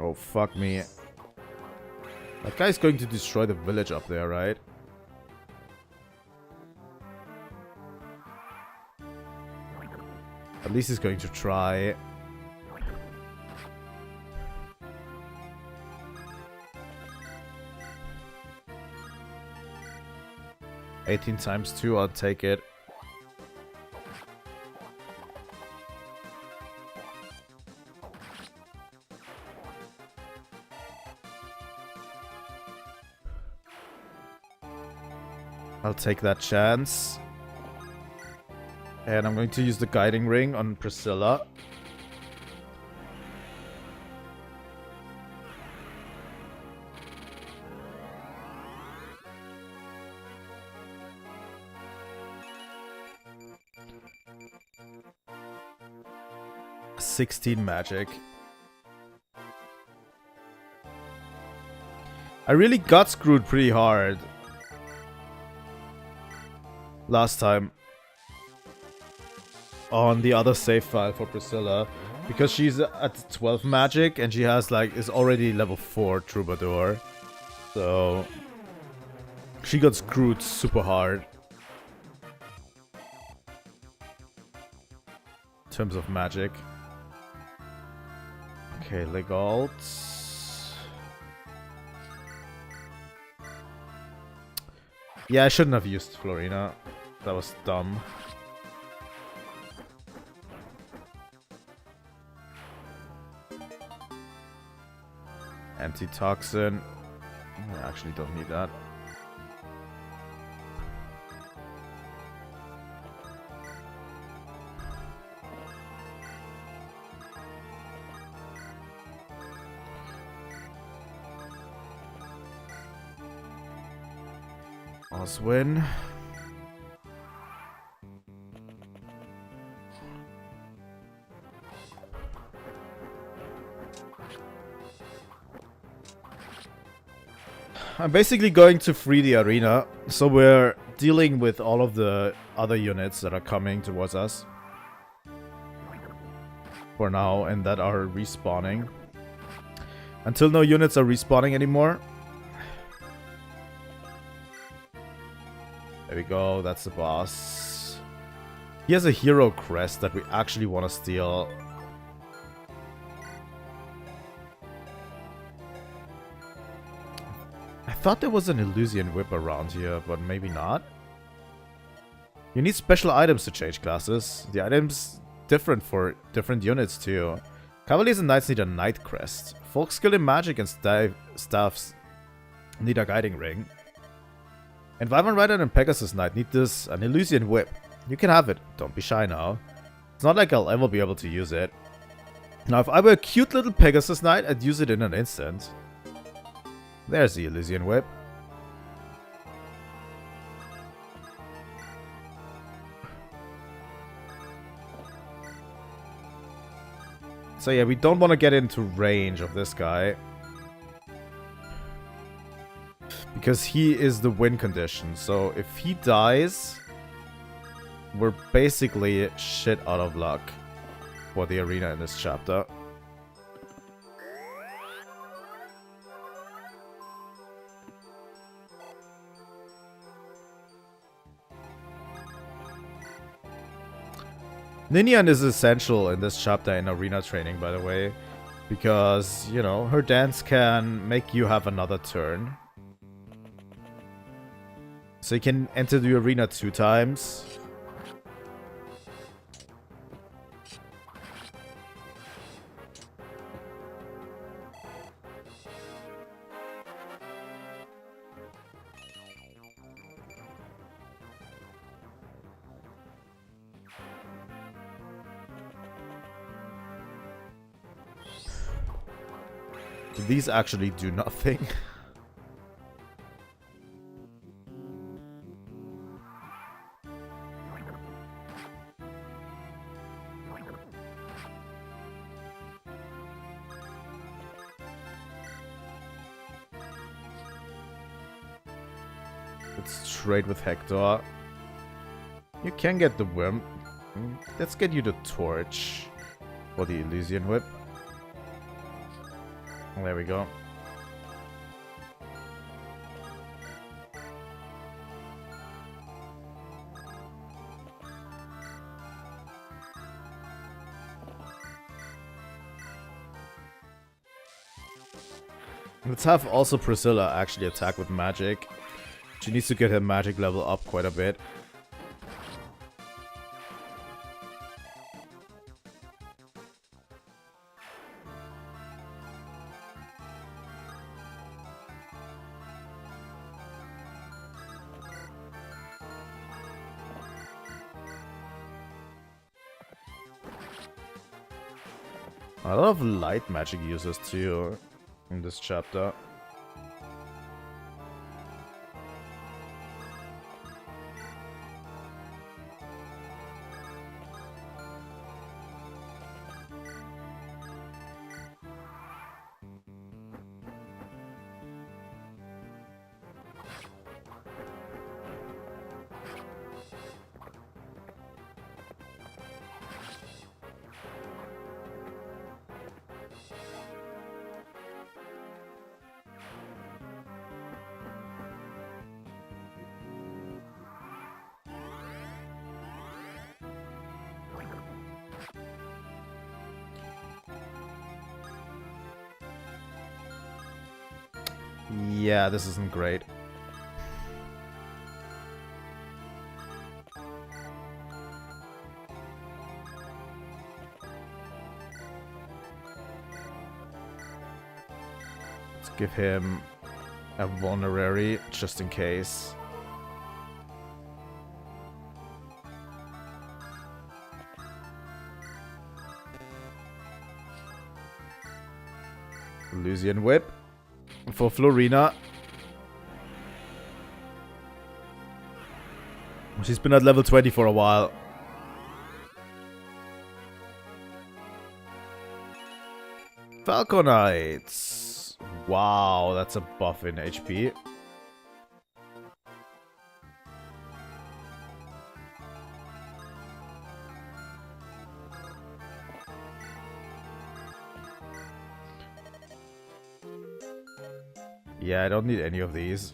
S1: Oh, fuck me. That guy's going to destroy the village up there, right? At least he's going to try. $18 times 2, I'll take it. I'll take that chance. And I'm going to use the guiding ring on Priscilla. $16 magic. I really got screwed pretty hard last time on the other save file for Priscilla, because she's at 12 magic and she has like is already level 4 troubadour, so she got screwed super hard in terms of magic. Okay, Legalt. Yeah, I shouldn't have used Florina. That was dumb. Antitoxin. I actually don't need that. Oswin. I'm basically going to free the arena, so we're dealing with all of the other units that are coming towards us for now and that are respawning. Until no units are respawning anymore. There we go, that's the boss. He has a hero crest that we actually want to steal. I thought there was an Illusion Whip around here, but maybe not. You need special items to change classes. The items different for different units too. Cavaliers and Knights need a Knight Crest. Folk skill in magic and staffs need a Guiding Ring. And Wyvern Rider and Pegasus Knight need this, an Illusion Whip. You can have it, don't be shy now. It's not like I'll ever be able to use it. Now if I were a cute little Pegasus Knight, I'd use it in an instant. There's the Elysian Whip. So yeah, we don't want to get into range of this guy, because he is the win condition. So if he dies, we're basically shit out of luck for the arena in this chapter. Ninian is essential in this chapter in arena training, by the way, because, you know, her dance can make you have another turn. So you can enter the arena 2 times. Do these actually do nothing? Let's trade with Hector. You can get the worm. Let's get you the torch for the Elysian whip. There we go. Let's have also Priscilla actually attack with magic. She needs to get her magic level up quite a bit. A lot of light magic users too in this chapter. Yeah, this isn't great. Let's give him a vulnerary just in case. Elysian whip for Florina. She's been at level 20 for a while. Falconites. Wow, that's a buff in HP. Yeah, I don't need any of these.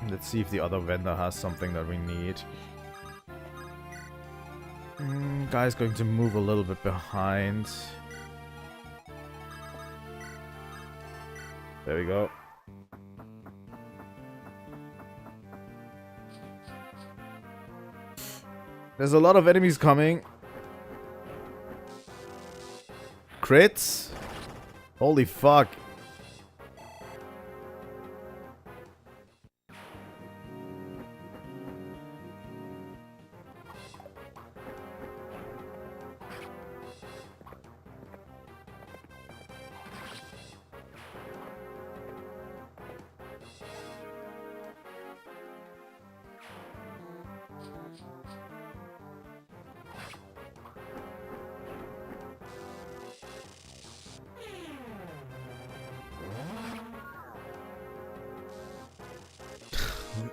S1: Let's see if the other vendor has something that we need. Guy's going to move a little bit behind. There we go. There's a lot of enemies coming. Crits? Holy fuck.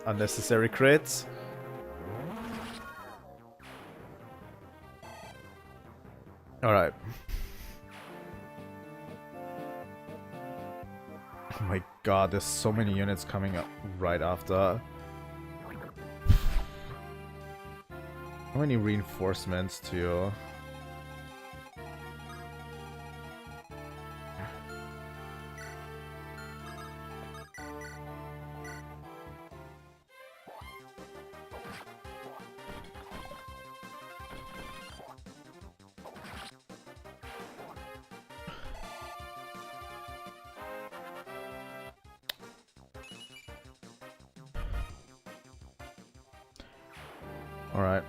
S1: Unnecessary crits. Alright. Oh my god, there's so many units coming up right after. How many reinforcements too? Alright.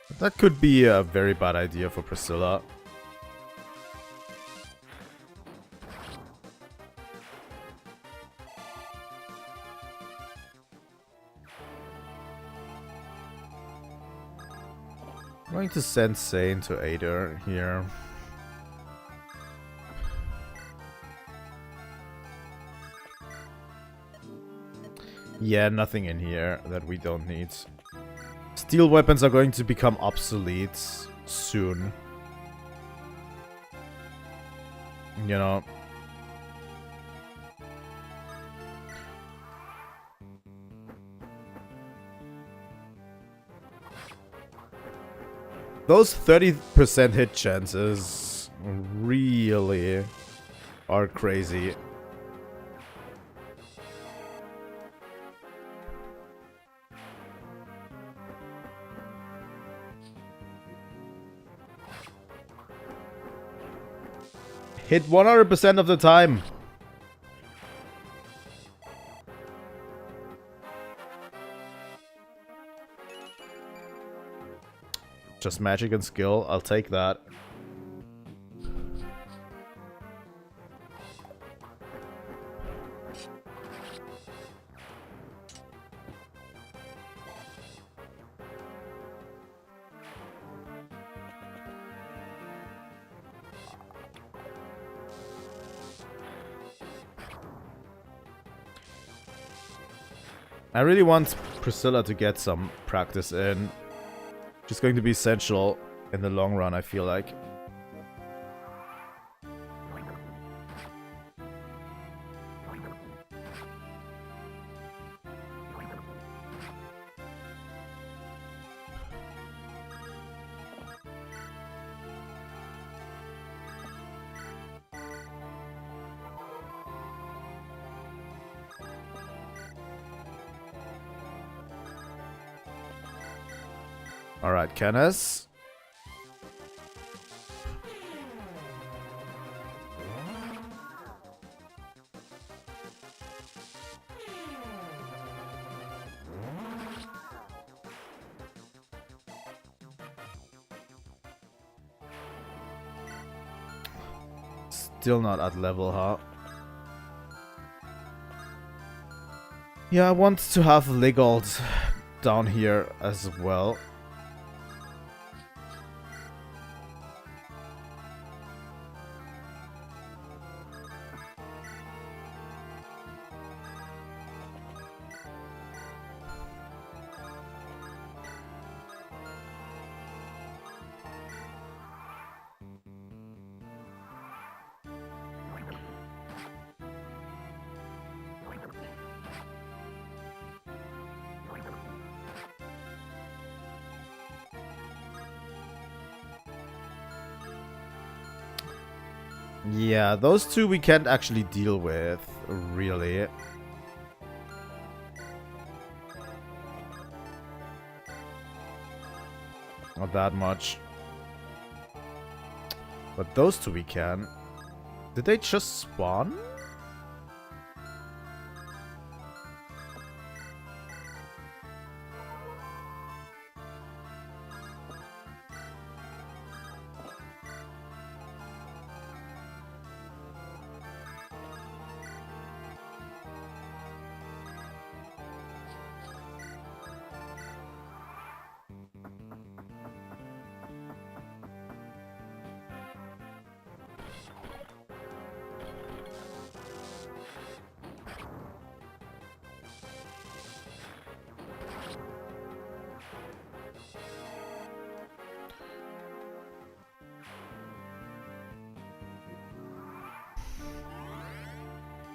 S1: What That could be a very bad idea for Priscilla. I'm going to send Sane to aid her here. Yeah, nothing in here that we don't need. Steel weapons are going to become obsolete soon. You know. Those 30% hit chances really are crazy. Hit 100% of the time. Just magic and skill. I'll take that. I really want Priscilla to get some practice in. She's going to be essential in the long run, I feel like. Alright, Kenneth. Still not at level, huh? Yeah, I want to have Legold down here as well. Yeah, those two we can't actually deal with, really. Not that much. But those two we can. Did they just spawn?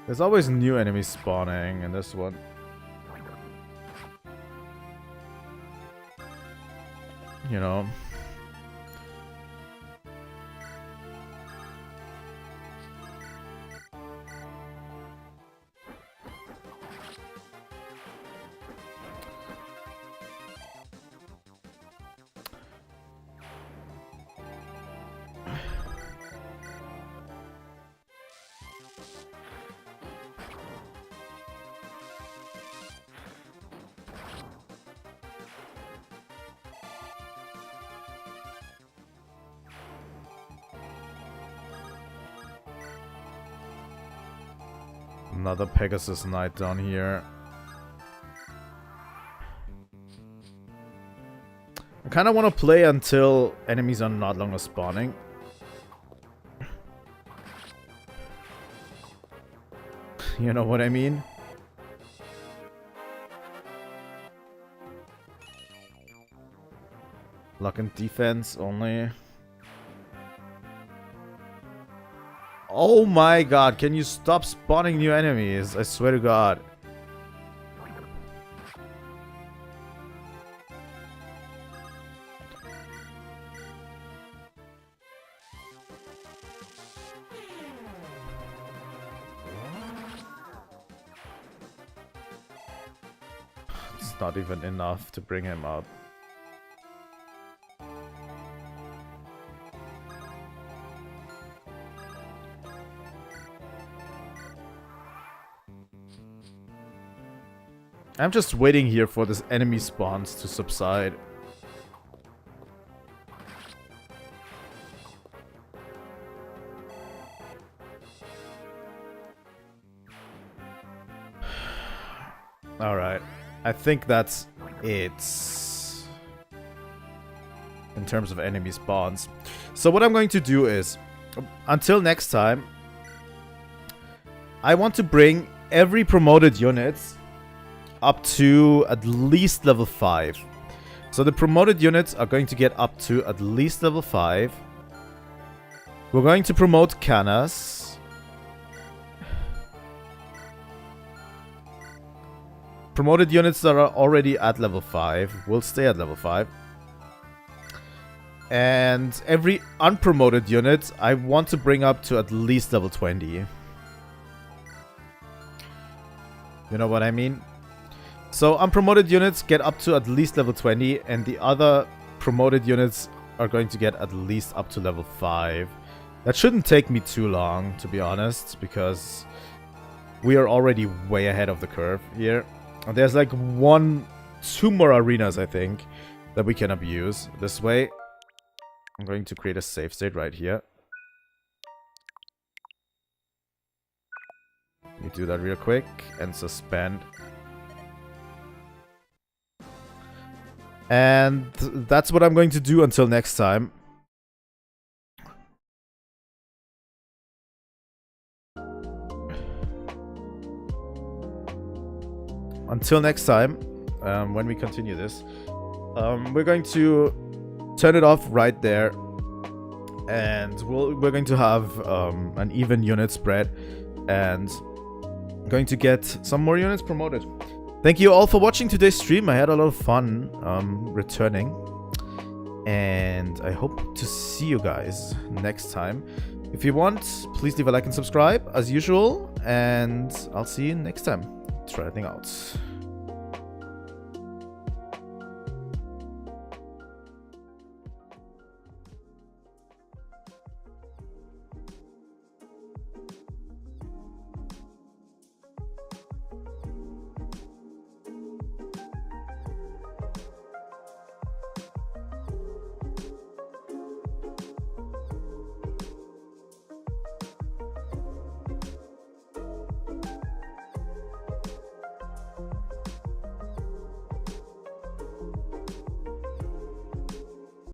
S1: There's always new enemies spawning in this one. You know. Another Pegasus Knight down here. I kind of want to play until enemies are not longer spawning. You know what I mean? Lock and defense only. Oh my god, can you stop spawning new enemies? I swear to god. It's not even enough to bring him up. I'm just waiting here for this enemy spawns to subside. Alright. I think that's it. In terms of enemy spawns. So what I'm going to do is, until next time, I want to bring every promoted unit up to at least level 5. So the promoted units are going to get up to at least level 5. We're going to promote Canas. Promoted units that are already at level 5 will stay at level 5. And every unpromoted unit I want to bring up to at least level 20. You know what I mean? So unpromoted units get up to at least level 20, and the other promoted units are going to get at least up to level 5. That shouldn't take me too long, to be honest, because we are already way ahead of the curve here. And there's like 2 more arenas, I think, that we can abuse this way. I'm going to create a save state right here. Let me do that real quick and suspend. And that's what I'm going to do until next time. Until next time, when we continue this, we're going to turn it off right there. And we're going to have an even unit spread. And going to get some more units promoted. Thank you all for watching today's stream. I had a lot of fun returning. And I hope to see you guys next time. If you want, please leave a like and subscribe as usual. And I'll see you next time. Trilightning out.